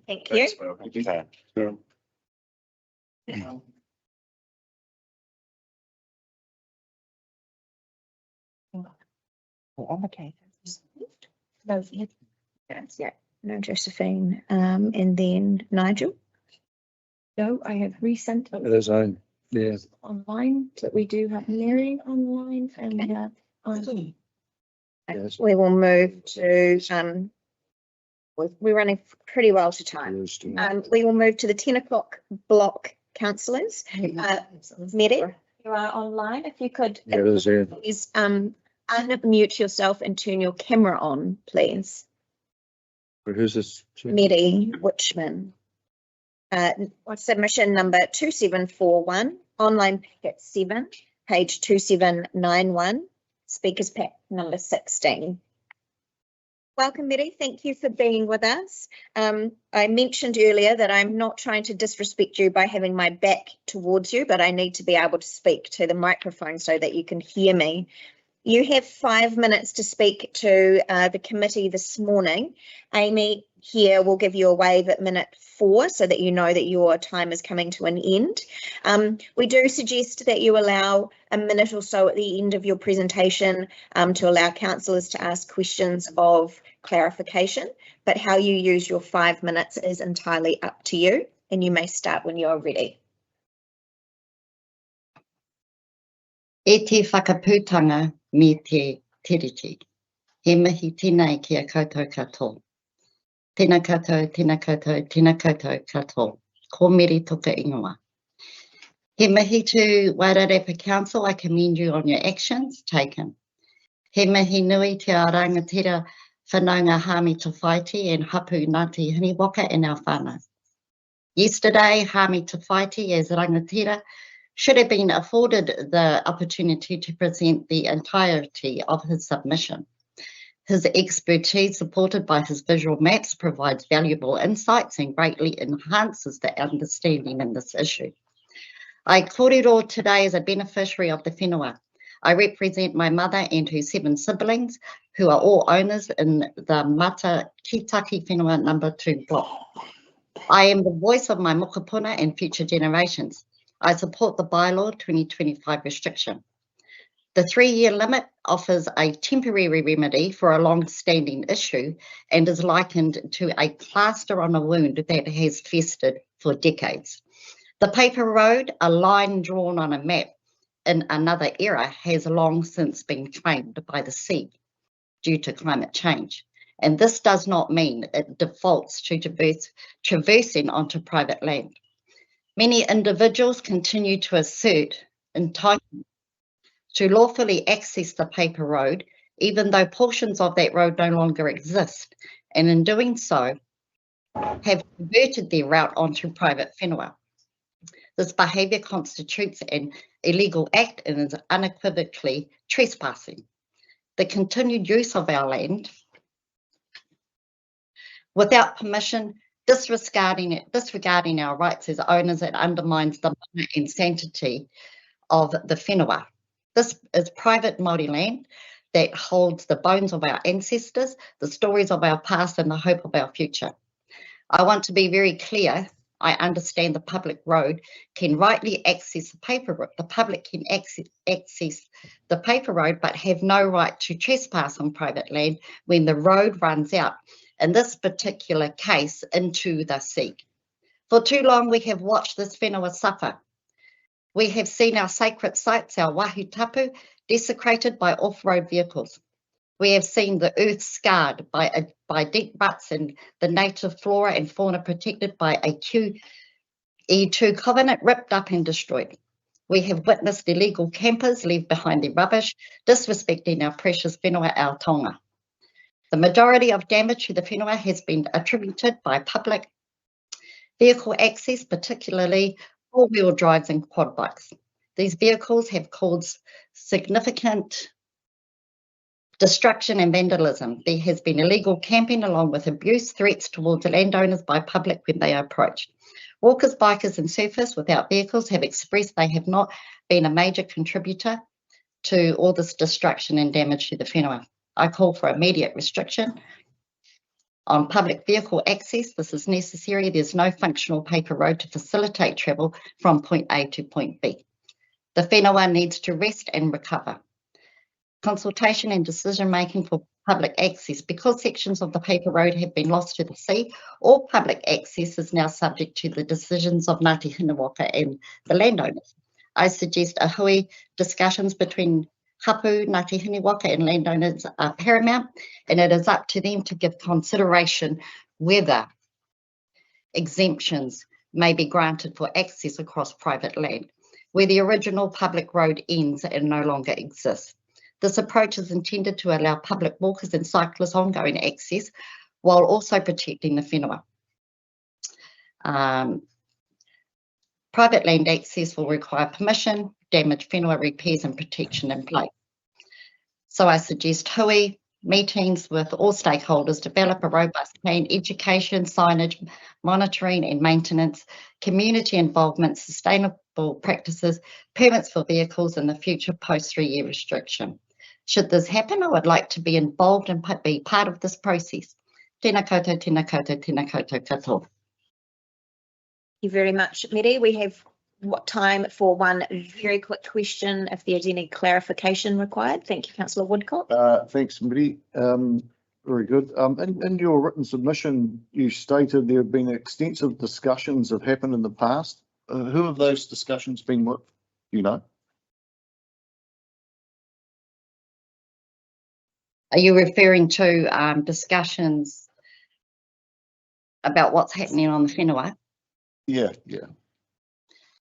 Thank you. Okay. Yeah. No, Josephine, and then Nigel. No, I have resent There's own. Yeah. online, but we do have Mary online and we have. Yes. We will move to we're running pretty well to time. We will move to the 10 o'clock block councillors. Mary, you are online. If you could, Yeah, there's a. please unmute yourself and turn your camera on, please. Who's this? Mary Witchman. Submission number 2741, online packet 7, page 2791, speakers pack number 16. Welcome, Mary. Thank you for being with us. I mentioned earlier that I'm not trying to disrespect you by having my back towards you, but I need to be able to speak to the microphone so that you can hear me. You have 5 minutes to speak to the committee this morning. Amy here will give you a wave at minute 4 so that you know that your time is coming to an end. We do suggest that you allow a minute or so at the end of your presentation to allow councillors to ask questions of clarification, but how you use your 5 minutes is entirely up to you, and you may start when you're ready. E te whakapūtanga me te tiriti. He mihi tēnei ki a koutou katoa. Tēnā koutou, tēnā koutou, tēnā koutou katoa. Ko meri toka ingoa. He mihi to Wairerepa Council, I commend you on your actions taken. He mihi nui te rangatira whanaunga Hami Te Whaiti and Hapu Ngāti Hiniwaka and our whānau. Yesterday, Hami Te Whaiti as rangatira should have been afforded the opportunity to present the entirety of his submission. His expertise, supported by his visual maps, provides valuable insights and greatly enhances the understanding in this issue. I kōrero today as a beneficiary of the whenua. I represent my mother and her 7 siblings, who are all owners in the Mata Kitaki Whenua number 2 block. I am the voice of my mokopuna and future generations. I support the Bylaw 2025 restriction. The 3-year limit offers a temporary remedy for a long-standing issue and is likened to a plaster on a wound that has festered for decades. The paper road, a line drawn on a map in another era, has long since been claimed by the sea due to climate change. And this does not mean it defaults to traversing onto private land. Many individuals continue to assert entitlement to lawfully access the paper road, even though portions of that road no longer exist, and in doing so, have converted their route onto private whenua. This behaviour constitutes an illegal act and is unequivocally trespassing. The continued use of our land without permission, disregarding our rights as owners, it undermines the mana and sanctity of the whenua. This is private Māori land that holds the bones of our ancestors, the stories of our past and the hope of our future. I want to be very clear. I understand the public road can rightly access the paper road. The public can access the paper road, but have no right to trespass on private land when the road runs out, in this particular case, into the sea. For too long, we have watched this whenua suffer. We have seen our sacred sites, our wahutapu, desecrated by off-road vehicles. We have seen the earth scarred by deep ruts and the native flora and fauna protected by a QE2 covenant ripped up and destroyed. We have witnessed illegal campers leave behind their rubbish, disrespecting our precious whenua, our tonga. The majority of damage to the whenua has been attributed by public vehicle access, particularly four-wheel drives and quad bikes. These vehicles have caused significant destruction and vandalism. There has been illegal camping along with abuse, threats towards landowners by public when they are approached. Walkers, bikers and surfers without vehicles have expressed they have not been a major contributor to all this destruction and damage to the whenua. I call for immediate restriction on public vehicle access. This is necessary. There's no functional paper road to facilitate travel from point A to point B. The whenua needs to rest and recover. Consultation and decision making for public access. Because sections of the paper road have been lost to the sea, all public access is now subject to the decisions of Ngāti Hiniwaka and the landowners. I suggest a hui discussions between hapu, Ngāti Hiniwaka and landowners are paramount, and it is up to them to give consideration whether exemptions may be granted for access across private land, where the original public road ends and no longer exists. This approach is intended to allow public walkers and cyclists ongoing access while also protecting the whenua. Private land access will require permission, damaged whenua repairs and protection in place. So I suggest hui meetings with all stakeholders, develop a robust plan, education, signage, monitoring and maintenance, community involvement, sustainable practices, permits for vehicles and the future post 3-year restriction. Should this happen, I would like to be involved and be part of this process. Tēnā koutou, tēnā koutou, tēnā koutou katoa. Thank you very much, Mary. We have time for one very quick question if there's any clarification required. Thank you, Councillor Woodcock. Thanks, Mary. Very good. In your written submission, you stated there have been extensive discussions have happened in the past. Who have those discussions been with? You know? Are you referring to discussions about what's happening on the whenua? Yeah.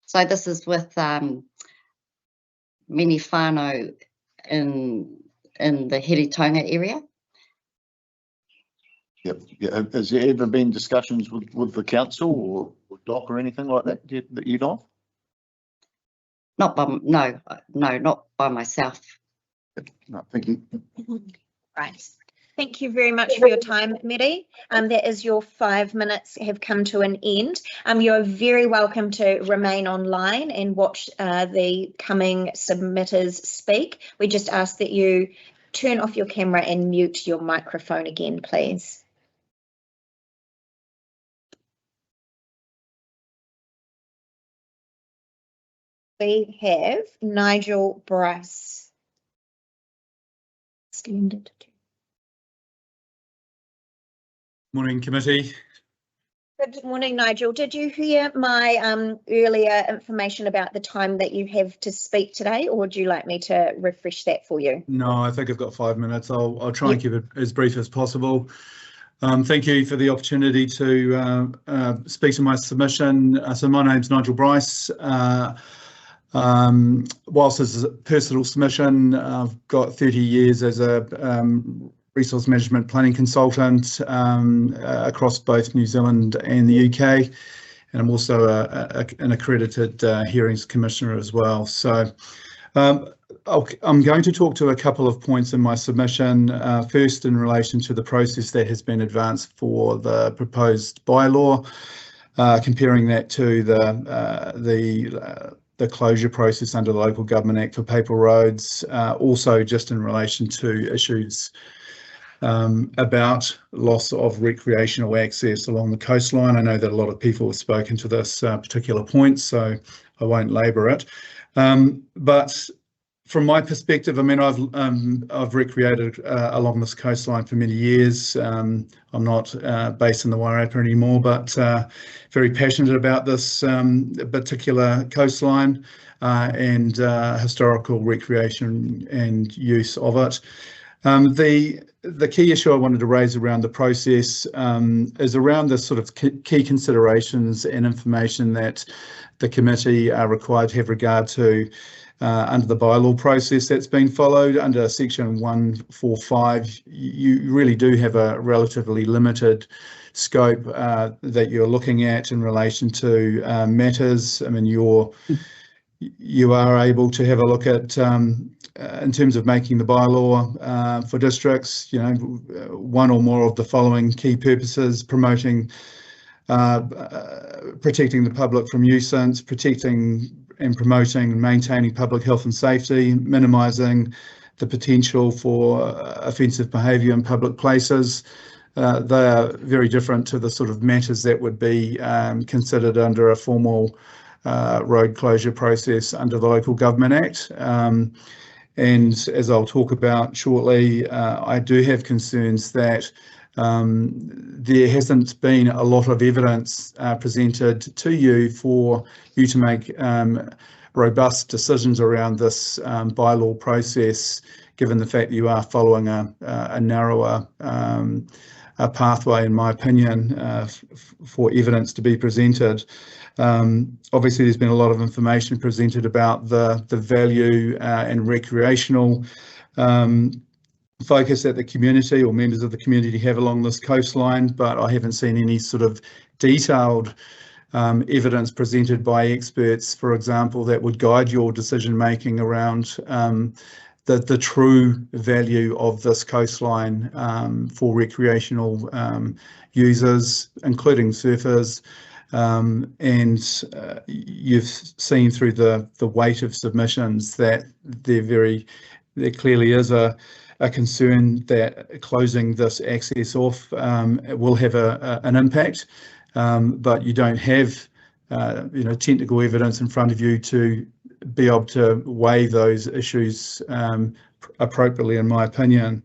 So this is with many whānau in the Hiritonga area. Yep. Yeah. Has there ever been discussions with the council or DOC or anything like that that you know? No, not by myself. No, thank you. Right. Thank you very much for your time, Mary. That is your 5 minutes have come to an end. You're very welcome to remain online and watch the coming submitters speak. We just ask that you turn off your camera and mute your microphone again, please. We have Nigel Bryce. Extended. Morning, committee. Good morning, Nigel. Did you hear my earlier information about the time that you have to speak today, or would you like me to refresh that for you? No, I think I've got 5 minutes. I'll try and keep it as brief as possible. Thank you for the opportunity to speak to my submission. So my name's Nigel Bryce. Whilst it's a personal submission, I've got 30 years as a resource management planning consultant across both New Zealand and the UK, and I'm also an accredited hearings commissioner as well. So I'm going to talk to a couple of points in my submission. First, in relation to the process that has been advanced for the proposed bylaw, comparing that to the closure process under the Local Government Act for paper roads. Also, just in relation to issues about loss of recreational access along the coastline. I know that a lot of people have spoken to this particular point, so I won't labour it. But from my perspective, I mean, I've recreated along this coastline for many years. I'm not based in the Wairarapa anymore, but very passionate about this particular coastline and historical recreation and use of it. The key issue I wanted to raise around the process is around the sort of key considerations and information that the committee are required to have regard to under the bylaw process that's been followed. Under section 145, you really do have a relatively limited scope that you're looking at in relation to matters. I mean, you are able to have a look at, in terms of making the bylaw for districts, you know, one or more of the following key purposes: protecting the public from nuisance, protecting and promoting and maintaining public health and safety, minimising the potential for offensive behaviour in public places. They are very different to the sort of matters that would be considered under a formal road closure process under the Local Government Act. And as I'll talk about shortly, I do have concerns that there hasn't been a lot of evidence presented to you for you to make robust decisions around this bylaw process, given the fact that you are following a narrower pathway, in my opinion, for evidence to be presented. Obviously, there's been a lot of information presented about the value and recreational focus that the community or members of the community have along this coastline, but I haven't seen any sort of detailed evidence presented by experts, for example, that would guide your decision making around the true value of this coastline for recreational users, including surfers. And you've seen through the weight of submissions that they're very there clearly is a concern that closing this access off will have an impact, but you don't have technical evidence in front of you to be able to weigh those issues appropriately, in my opinion.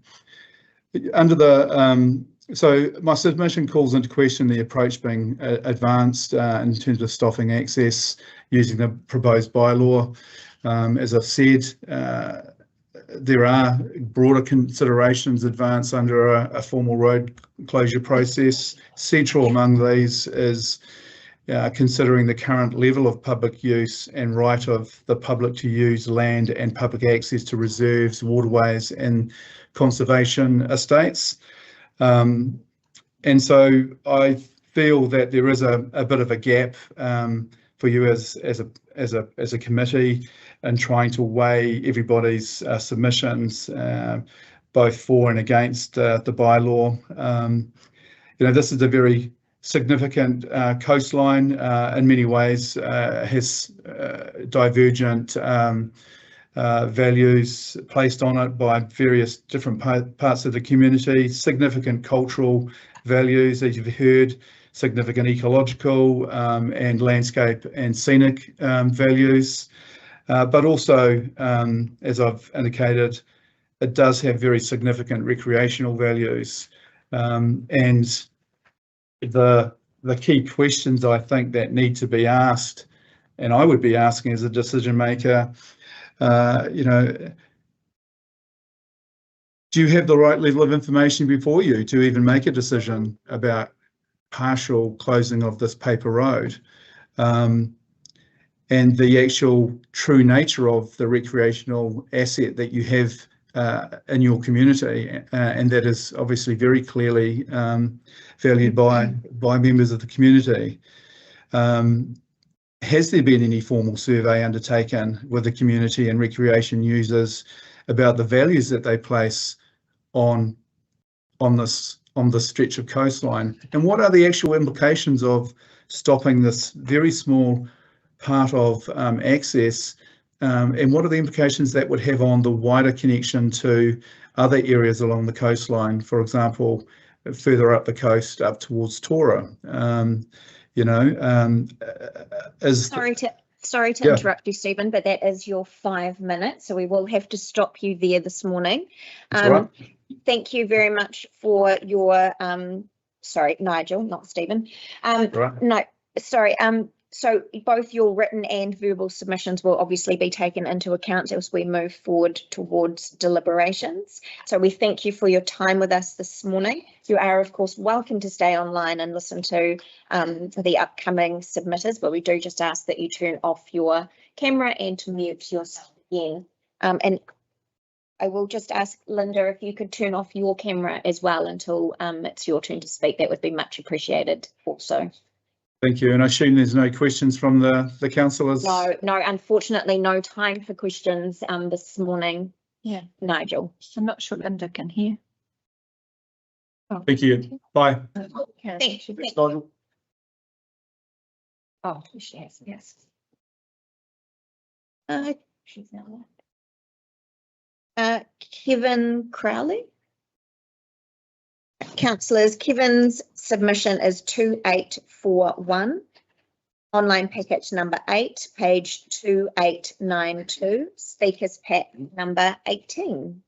Under the so my submission calls into question the approach being advanced in terms of stopping access using the proposed bylaw. As I've said, there are broader considerations advanced under a formal road closure process. Central among these is considering the current level of public use and right of the public to use land and public access to reserves, waterways and conservation estates. And so I feel that there is a bit of a gap for you as a committee in trying to weigh everybody's submissions, both for and against the bylaw. This is a very significant coastline, in many ways has divergent values placed on it by various different parts of the community, significant cultural values, as you've heard, significant ecological and landscape and scenic values, but also, as I've indicated, it does have very significant recreational values. And the key questions I think that need to be asked, and I would be asking as a decision maker, do you have the right level of information before you to even make a decision about partial closing of this paper road, and the actual true nature of the recreational asset that you have in your community, and that is obviously very clearly valued by members of the community. Has there been any formal survey undertaken with the community and recreation users about the values that they place on this stretch of coastline, and what are the actual implications of stopping this very small part of access, and what are the implications that would have on the wider connection to other areas along the coastline, for example, further up the coast up towards Tora? Sorry to interrupt you, Stephen, but that is your 5 minutes, so we will have to stop you there this morning. Right. Thank you very much for your sorry, Nigel, not Stephen. Right. No, sorry. So both your written and verbal submissions will obviously be taken into account as we move forward towards deliberations. So we thank you for your time with us this morning. You are, of course, welcome to stay online and listen to the upcoming submitters, but we do just ask that you turn off your camera and to mute yourself again. And I will just ask Linda if you could turn off your camera as well until it's your turn to speak. That would be much appreciated also. Thank you. And I assume there's no questions from the councillors? No, unfortunately, no time for questions this morning. Yeah. Nigel. I'm not sure Linda can hear. Oh. Thank you. Bye. Okay. Thank you. Thanks, Nigel. Oh, she has, yes. She's now left. Kevin Crowley. Councillors, Kevin's submission is 2841, online package number 8, page 2892, speakers pack number 18.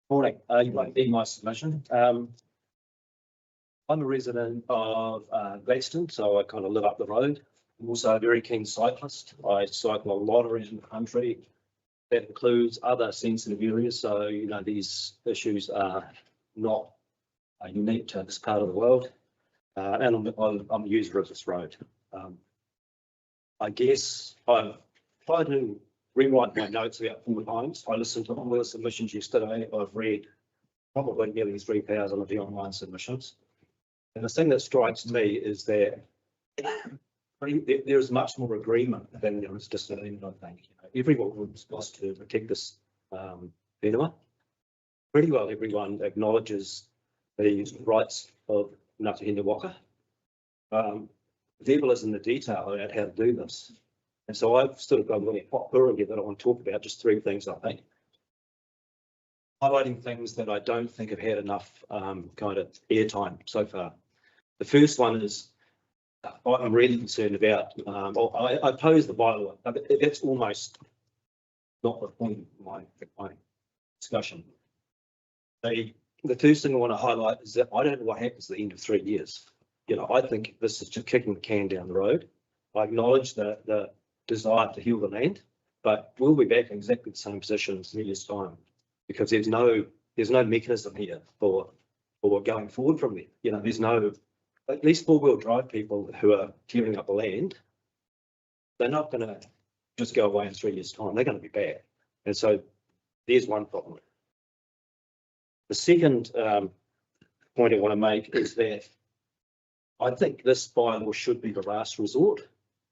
Morning, you might be my submission. I'm a resident of Gladstone, so I kind of live up the road. I'm also a very keen cyclist. I cycle a lot around the country. That includes other sensitive areas, so these issues are not unique to this part of the world, and I'm a user of this road. I guess I've tried to rewrite my notes about 4 times. I listened to all the submissions yesterday. I've read probably nearly 3,000 of the online submissions. And the thing that strikes me is that there is much more agreement than there is disagreement, I think. Everyone wants to protect this whenua. Pretty well everyone acknowledges the rights of Ngāti Hine Waka. The devil is in the detail about how to do this. And so I've sort of got a little pot here that I want to talk about, just 3 things, I think. highlighting things that I don't think have had enough kind of airtime so far. The first one is I'm really concerned about, I oppose the bylaw, but that's almost not the point of my discussion. The first thing I want to highlight is that I don't know what happens at the end of 3 years. You know, I think this is just kicking the can down the road. I acknowledge the desire to heal the land, but we'll be back in exactly the same position in 3 years' time, because there's no mechanism here for going forward from there. You know, there's no, at least four-wheel drive people who are tearing up the land, they're not going to just go away in 3 years' time. They're going to be back. And so there's one problem. The second point I want to make is that I think this bylaw should be the last resort,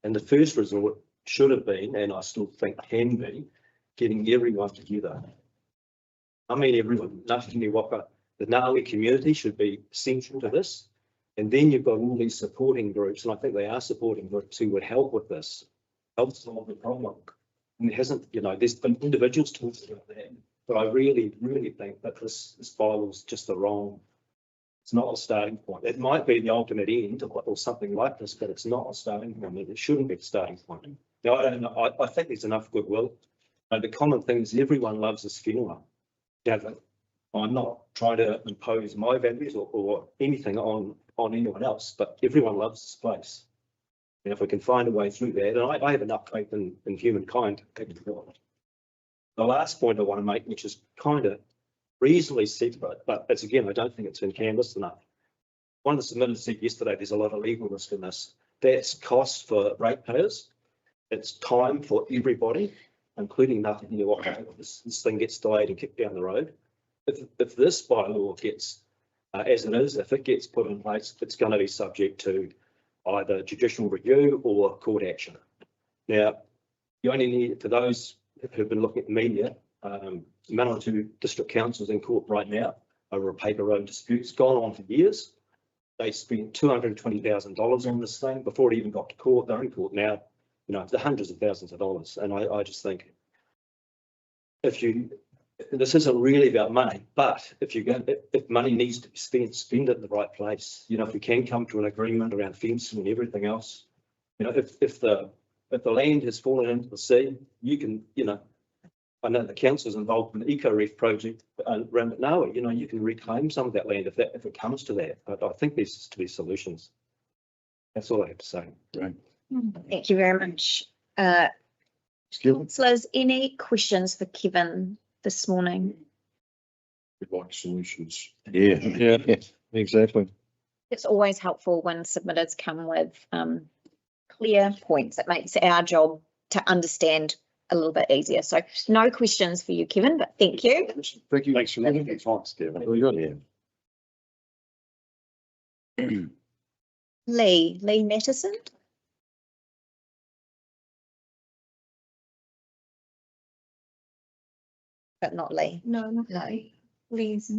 and the first resort should have been, and I still think can be, getting everyone together. I mean, everyone, Ngāti Waka, the Ngāwi community should be central to this. And then you've got all these supporting groups, and I think they are supporting groups who would help with this, help solve the problem. And it hasn't, you know, there's been individuals talking about that, but I really, really think that this bylaw is just the wrong, it's not a starting point. It might be the ultimate end or something like this, but it's not a starting point. It shouldn't be a starting point. Now, I don't know, I think there's enough goodwill. The common thing is everyone loves this whenua. Now, I'm not trying to impose my values or anything on anyone else, but everyone loves this place. And if we can find a way through that, and I have enough faith in humankind to do it. The last point I want to make, which is kind of reasonably separate, but it's again, I don't think it's been canvassed enough. One of the submitters said yesterday, there's a lot of legal risk in this. That's cost for ratepayers. It's time for everybody, including Ngāti Waka. This thing gets delayed and kicked down the road. If this bylaw gets, as it is, if it gets put in place, it's going to be subject to either judicial review or court action. Now, you only need, for those who've been looking at the media, Manawatu District Council's in court right now over a paper road dispute. It's gone on for years. They spent $220,000 on this thing before it even got to court. They're in court now, you know, the hundreds of thousands of dollars. And I just think this isn't really about money, but if money needs to be spent, spend it in the right place. You know, if we can come to an agreement around fencing and everything else, you know, if the land has fallen into the sea, you can, you know, I know the council's involved in the Eco Reef project around Naui, you know, you can reclaim some of that land if it comes to that. But I think there's to be solutions. That's all I have to say. Right. Thank you very much. Councillors, any questions for Kevin this morning? We'd like solutions. Yeah, exactly. It's always helpful when submitters come with clear points. It makes our job to understand a little bit easier. So no questions for you, Kevin, but thank you. Thank you. Thanks for having me. Thanks, Kevin. Very good. Yeah. Lee Matteson. But not Lee. No, not Lee. Lee's.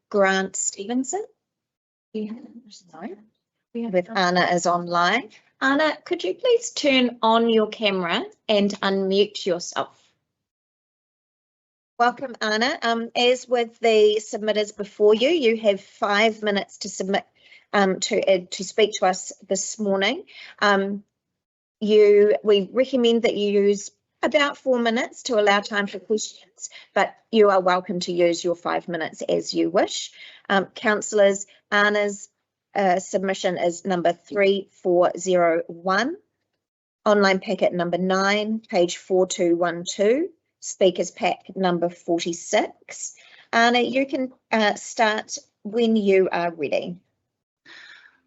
Grant Stevenson. No. With Anna is online. Anna, could you please turn on your camera and unmute yourself? Welcome, Anna. As with the submitters before you, you have 5 minutes to submit to speak to us this morning. We recommend that you use about 4 minutes to allow time for questions, but you are welcome to use your 5 minutes as you wish. Councillors, Anna's submission is number 3401, online packet number 9, page 4212, speakers pack number 46. Anna, you can start when you are ready.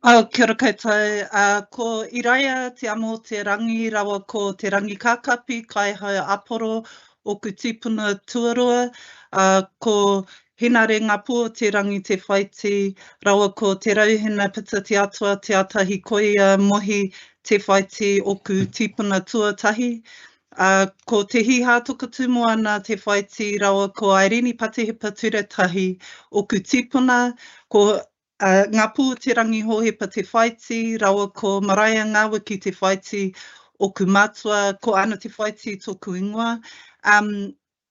Kia ora koutou, ko Iraia te amo te rangi rawa ko te rangi kākapi kai hau aporo o ku tīpuna tuarua, ko hinare ngā pua te rangi te whaiti rawa ko te rauhina pita te atua te atahi koia mohi te whaiti o ku tīpuna tuatahi. Ko te hiha tukatumu ana te whaiti rawa ko Airini Patehipa Turetahi o ku tīpuna, ko ngā pū te rangi hohepa te whaiti, rawa ko Maraia Ngāwa ki te whaiti o ku mātua, ko ana te whaiti tōku ingoa.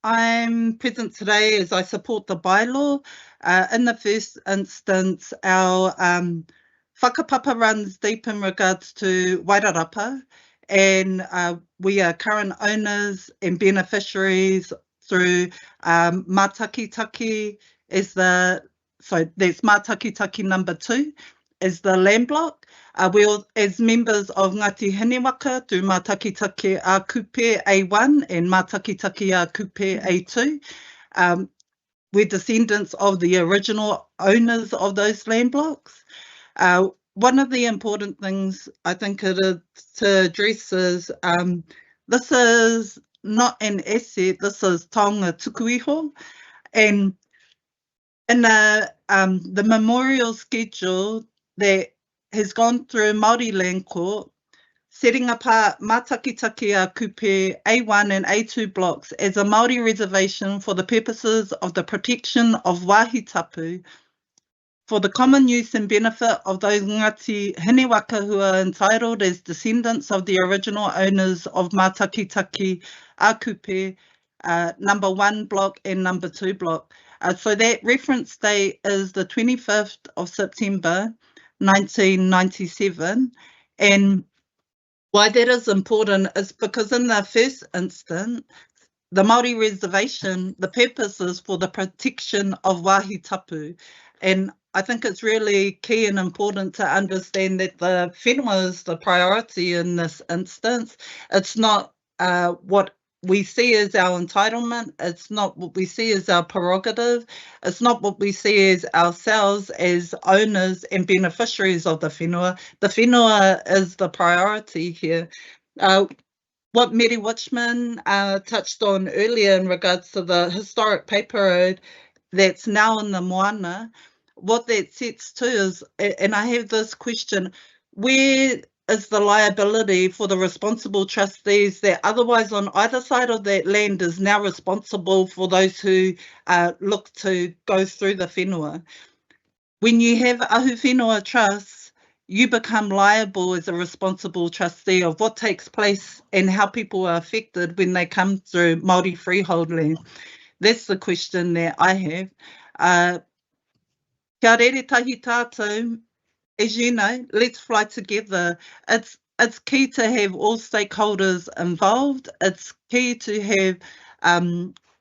I'm present today as I support the bylaw. In the first instance, our whakapapa runs deep in regards to Wairarapa, and we are current owners and beneficiaries through Mātakitaki is so there's Mātakitaki number 2 is the land block. We all, as members of Ngāti Hiniwaka, through Mātakitaki a Kupe A1 and Mātakitaki a Kupe A2. We're descendants of the original owners of those land blocks. One of the important things I think it is to address is this is not an asset, this is taonga tukuiho, and in the memorial schedule that has gone through Māori Land Court, setting apart Mātakitaki a Kupe A1 and A2 blocks as a Māori reservation for the purposes of the protection of wāhi tapu, for the common use and benefit of those Ngāti Hiniwaka who are entitled as descendants of the original owners of Mātakitaki a Kupe, number 1 block and number 2 block. So that reference date is the 25th of September 1997, and why that is important is because in the first instance, the Māori reservation, the purpose is for the protection of wāhi tapu, and I think it's really key and important to understand that the whenua is the priority in this instance. It's not what we see as our entitlement, it's not what we see as our prerogative, it's not what we see as ourselves as owners and beneficiaries of the whenua. The whenua is the priority here. What Mary Witchman touched on earlier in regards to the historic paper road that's now in the moana, what that sets to is, and I have this question, where is the liability for the responsible trustees that otherwise on either side of that land is now responsible for those who look to go through the whenua? When you have ahu whenua trusts, you become liable as a responsible trustee of what takes place and how people are affected when they come through Māori freehold land. That's the question that I have. Kia rere tahi tātou, as you know, let's fly together. It's key to have all stakeholders involved. It's key to have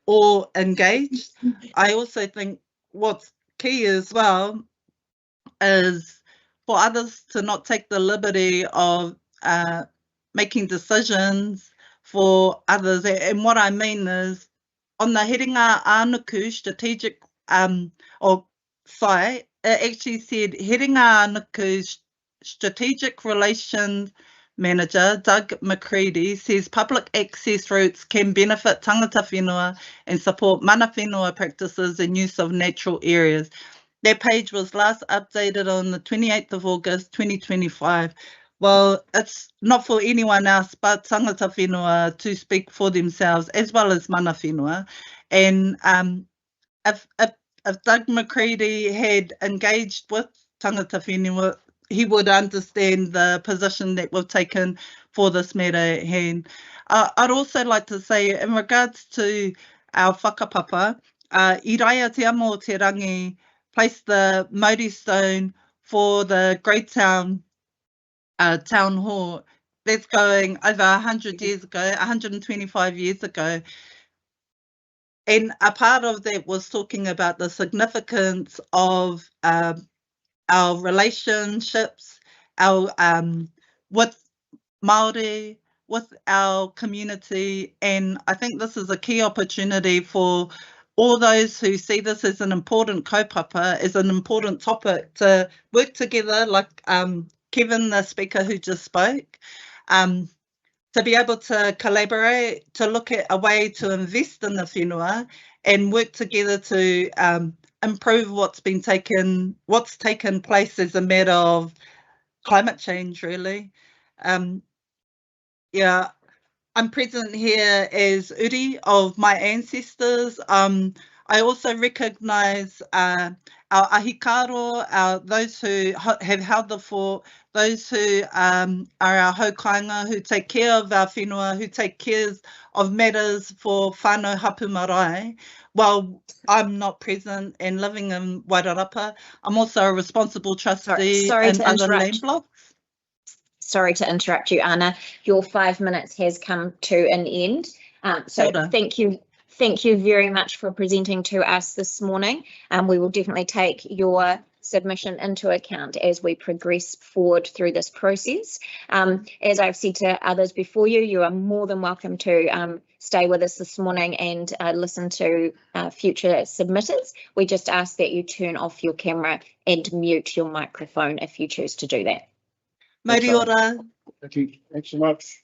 all engaged. I also think what's key as well is for others to not take the liberty of making decisions for others. And what I mean is, on the Herenga Anuku strategic or site, it actually said Herenga Anuku Strategic Relations Manager Doug McCready says public access routes can benefit tangata whenua and support mana whenua practices and use of natural areas. That page was last updated on the 28th of August 2025. Well, it's not for anyone else but tangata whenua to speak for themselves as well as mana whenua. And if Doug McCready had engaged with tangata whenua, he would understand the position that we've taken for this matter at hand. I'd also like to say, in regards to our whakapapa, Iraia Te Amo Te Rangi placed the Mauri stone for the Greytown town hall. That's going over 100 years ago, 125 years ago. And a part of that was talking about the significance of our relationships, our with Māori, with our community, and I think this is a key opportunity for all those who see this as an important kaupapa, as an important topic, to work together, like Kevin, the speaker who just spoke, to be able to collaborate, to look at a way to invest in the whenua and work together to improve what's taken place as a matter of climate change, really. Yeah, I'm present here as uri of my ancestors. I also recognise our our ahikaro, those who have held the fort, those who are our haukainga, who take care of our whenua, who take care of matters for whānau hapu marae. While I'm not present and living in Wairarapa, I'm also a responsible trustee in other land blocks. Sorry to interrupt you, Anna. Your 5 minutes has come to an end. So thank you. Thank you very much for presenting to us this morning. We will definitely take your submission into account as we progress forward through this process. As I've said to others before you, you are more than welcome to stay with us this morning and listen to future submitters. We just ask that you turn off your camera and mute your microphone if you choose to do that. Mauri ora. Thank you. Thanks so much.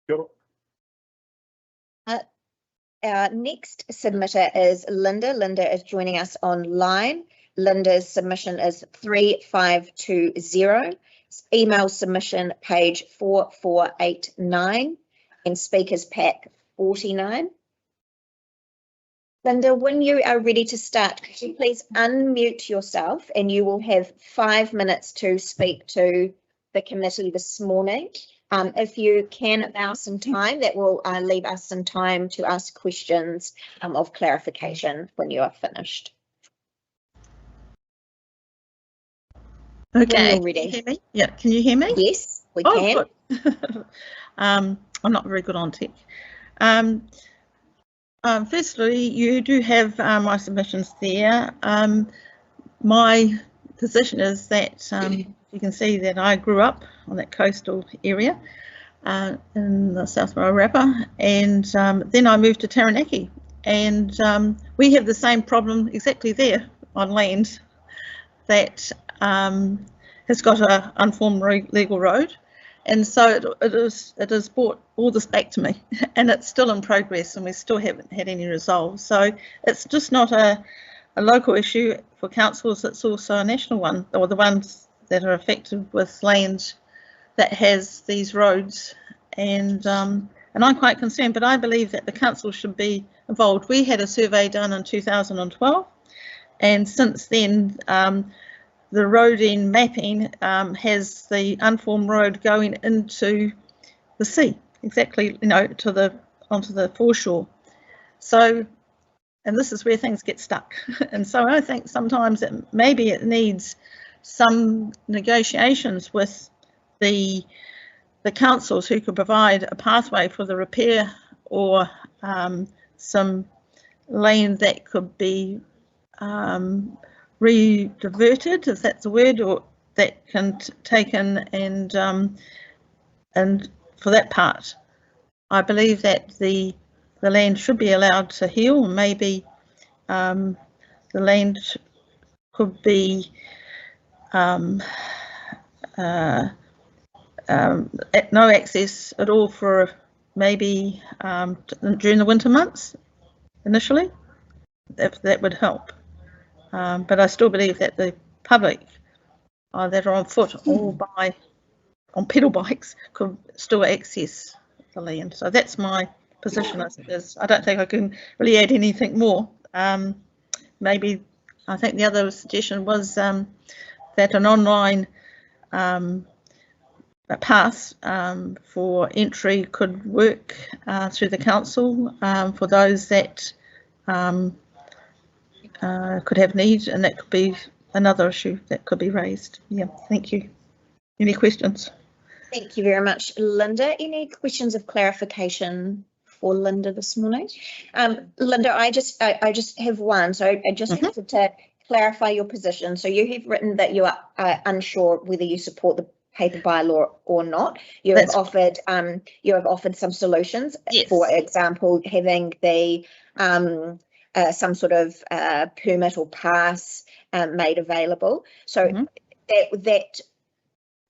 Kia ora. Our next submitter is Linda. Linda is joining us online. Linda's submission is 3520, email submission page 4489 and speakers pack 49. Linda, when you are ready to start, could you please unmute yourself and you will have 5 minutes to speak to the committee this morning. If you can allow some time, that will leave us some time to ask questions of clarification when you are finished. Okay, when you're ready. Can you hear me? Yeah, can you hear me? Yes, we can. Good. I'm not very good on tech. Firstly, you do have my submissions there. My position is that you can see that I grew up on that coastal area in the South Wairarapa, and then I moved to Taranaki, and we have the same problem exactly there on land that has got an unformed legal road, and so it has brought all this back to me, and it's still in progress, and we still haven't had any resolve. So it's just not a local issue for councils, it's also a national one, or the ones that are affected with land that has these roads, and I'm quite concerned, but I believe that the council should be involved. We had a survey done in 2012, and since then the road end mapping has the unformed road going into the sea, exactly, onto the foreshore. So, and this is where things get stuck. And so I think sometimes maybe it needs some negotiations with the councils who could provide a pathway for the repair, or some land that could be re-diverted, if that's a word, or that can take in, and for that part, I believe that the land should be allowed to heal, and maybe the land could be no access at all for maybe during the winter months initially, if that would help. But I still believe that the public that are on foot or on pedal bikes could still access the land. So that's my position as it is. I don't think I can really add anything more. Maybe I think the other suggestion was that an online pass for entry could work through the council for those that could have need, and that could be another issue that could be raised. Yeah, thank you. Any questions? Thank you very much, Linda. Any questions of clarification for Linda this morning? Linda, I just have one. So I just wanted to clarify your position. So you have written that you are unsure whether you support the paper bylaw or not. You have offered some solutions. Yes. For example, having the some sort of permit or pass made available. So that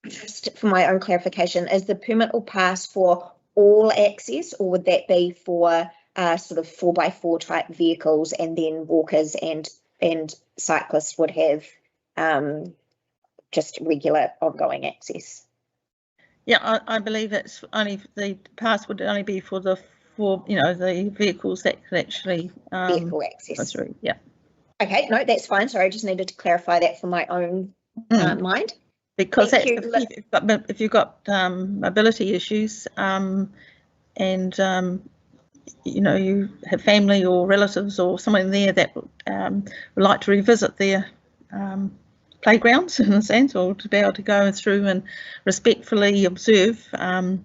just for my own clarification, is the permit or pass for all access, or would that be for sort of 4x4 type vehicles, and then walkers and cyclists would have just regular ongoing access? Yeah, I believe it's only, the pass would only be for the vehicles that could actually vehicle access. Through. Yeah. Okay, no, that's fine. Sorry, I just needed to clarify that for my own mind. Because Thank that's if you've got mobility issues, and you know, you have family or relatives or someone there that would like to revisit their playgrounds in a sense, or to be able to go through and respectfully observe the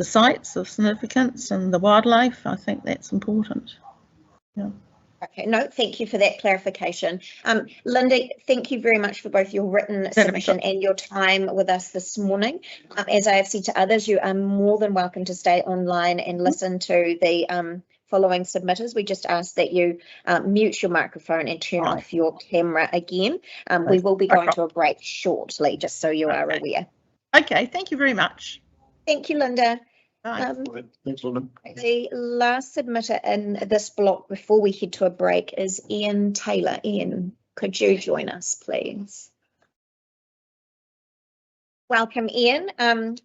sites of significance and the wildlife, I think that's important. Yeah. Okay, no, thank you for that clarification. Linda, thank you very much for both your written submission and your time with us this morning. As I have said to others, you are more than welcome to stay online and listen to the following submitters. We just ask that you mute your microphone and turn off your camera again. We will be going to a break shortly, just so you are aware. Okay, thank you very much. Thank you, Linda. Thanks, Linda. The last submitter in this block before we head to a break is Ian Taylor. Ian, could you join us, please? Welcome, Ian. Ian's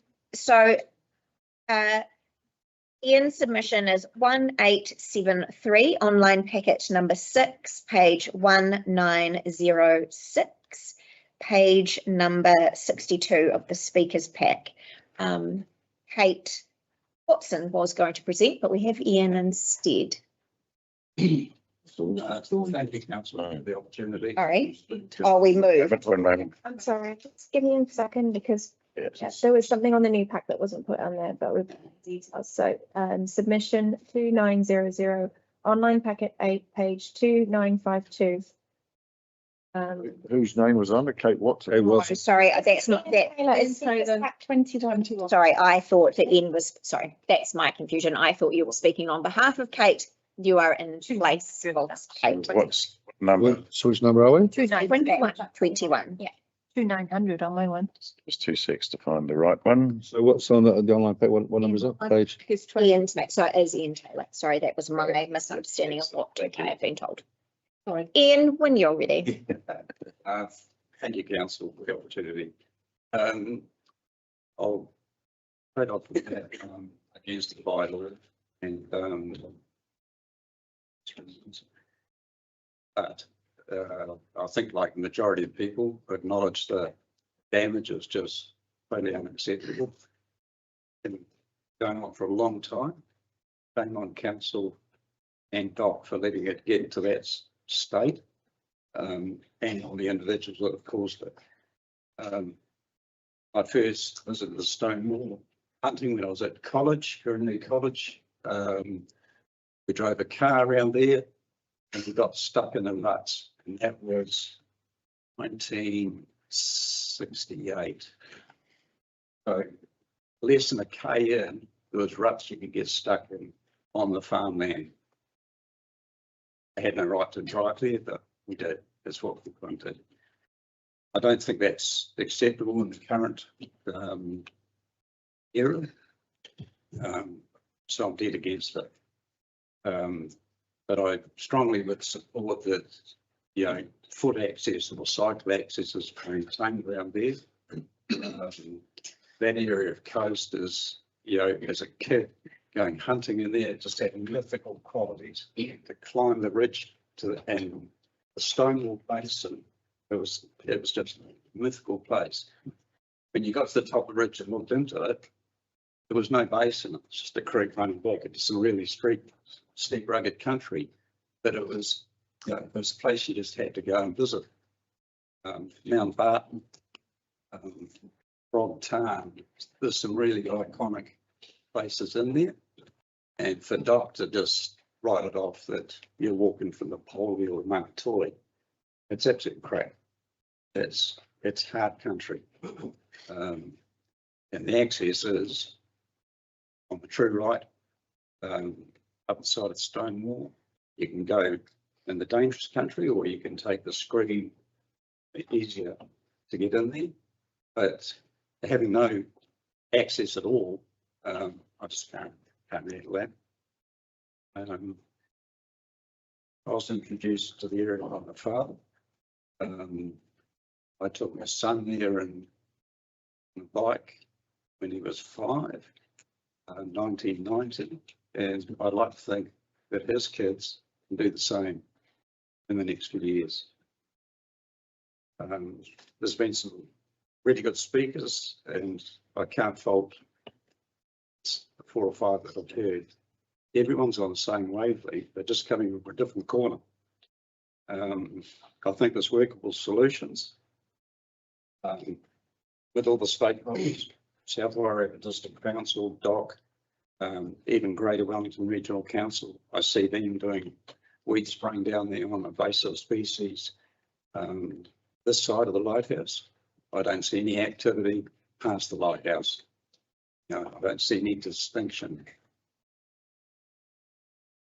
submission is 1873, online packet number 6, page 1906, page number 62 of the speaker's pack. Kate Watson was going to present, but we have Ian instead. Thank you, Councillor, for the opportunity. All right. Oh, we moved. I'm sorry, just give me a second because there was something on the new pack that wasn't put on there, but with details. So submission 2900, online packet 8, page 2952. Whose name was under? Kate Watson. Oh, sorry, that's not that. It's 2021. Sorry, I thought that Ian was, sorry, that's my confusion. I thought you were speaking on behalf of Kate. You are in place of Kate. What's number? So which number are we? 21. Yeah. 2900 on my one. It's 26 to find the right one. So what's on the online page? What number is that page? Ian's back. So it is Ian Taylor. Sorry, that was my misunderstanding of what I have been told. Sorry. Ian, when you're ready. Thank you, Council, for the opportunity. I'll trade off with that against the bylaw and but I think, like the majority of people, acknowledge the damage is just totally unacceptable. Been going on for a long time. Shame on Council and DOC for letting it get to that state, and all the individuals that have caused it. I first visited the Stonewall hunting when I was at college, Currently College. We drove a car around there and we got stuck in the ruts, and that was 1968. So less than a K in, there was ruts you could get stuck in on the farmland. I had no right to drive there, but we did. That's what we wanted. I don't think that's acceptable in the current era. So I'm dead against it. But I strongly would support that, you know, foot access or cycle access is maintained around there. That area of coast is, you know, as a kid going hunting in there, it just had mythical qualities. To climb the ridge and the Stonewall Basin, it was just a mythical place. When you got to the top of the ridge and looked into it, there was no basin. It was just a creek running back into some really steep, rugged country. But it was, you know, it was a place you just had to go and visit. Mount Barton, Frog Tarn. There's some really iconic places in there. And for Doc to just write it off that you're walking from the Polly or Mount it's absolute crap. It's hard country. And the access is on the true right, up the side of Stonewall. You can go in the dangerous country, or you can take the screen, easier to get in there. But having no access at all, I just can't handle that. I was introduced to the area by my father. I took my son there on a bike when he was 5, 1990, and I'd like to think that his kids can do the same. in the next few years. There's been some really good speakers, and I can't fault 4 or 5 that I've heard. Everyone's on the same wavelength, they're just coming from a different corner. I think there's workable solutions with all the stakeholders, South Wairarapa District Council, DOC, even Greater Wellington Regional Council. I see them doing weed spraying down there on invasive species. This side of the lighthouse, I don't see any activity past the lighthouse. I don't see any distinction.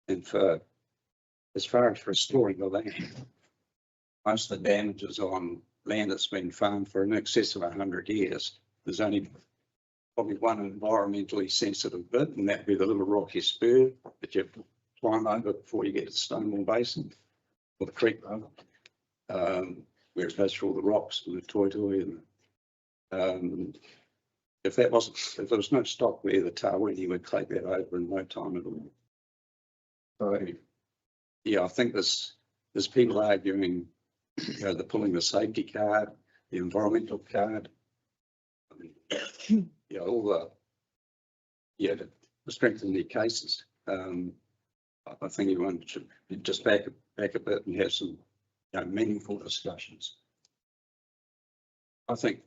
And as far as restoring the land, most of the damage is on land that's been farmed for in excess of 100 years. There's only probably one environmentally sensitive bit, and that'd be the little rocky spur that you have to climb over before you get to Stonewall Basin or the creek road, where it goes through all the rocks and the toi. And if there was no stock there, the Tawini would take that over in no time at all. So yeah, I think there's people arguing, they're pulling the safety card, the environmental card, all to strengthen their cases. I think everyone should just back a bit and have some meaningful discussions. I think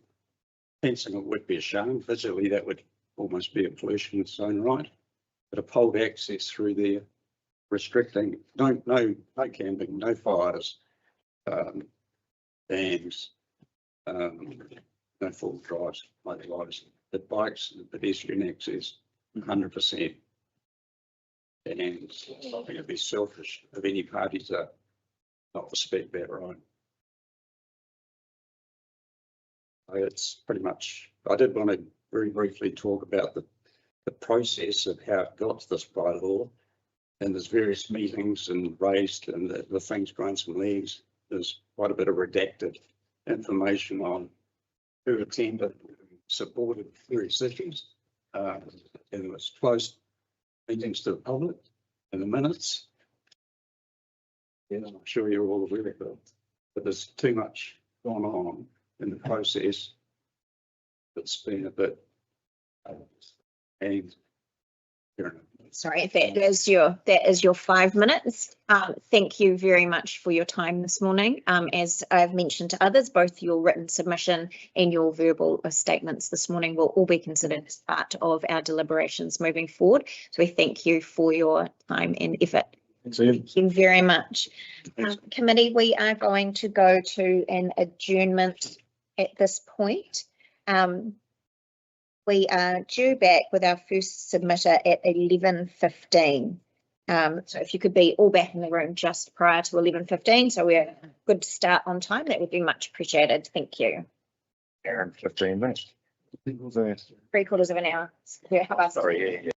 fencing it would be a shame. Visually, that would almost be a pollution in its own right. But a pulled access through there, restricting no camping, no fires, dams, no full drives, motorised, but bikes and pedestrian access, 100%. And I think it'd be selfish of any party to not respect that right. It's pretty much, I did want to very briefly talk about the process of how it got to this bylaw. And there's various meetings and raised, and the thing's grown some legs. There's quite a bit of redacted information on who attended, supported various issues. And it was closed meetings to the public in the minutes. Yeah, I'm sure you're all aware of it, but there's too much gone on in the process that's been a bit and Sorry, that is your 5 minutes. Thank you very much for your time this morning. As I've mentioned to others, both your written submission and your verbal statements this morning will all be considered as part of our deliberations moving forward. So we thank you for your time and effort. Thank you very much. Committee, we are going to go to an adjournment at this point. We are due back with our first submitter at 11:15. So if you could be all back in the room just prior to 11:15, so we're good to start on time, that would be much appreciated. Thank you. 15 minutes. 3/4 of an hour. Yeah, how about Sorry, yeah.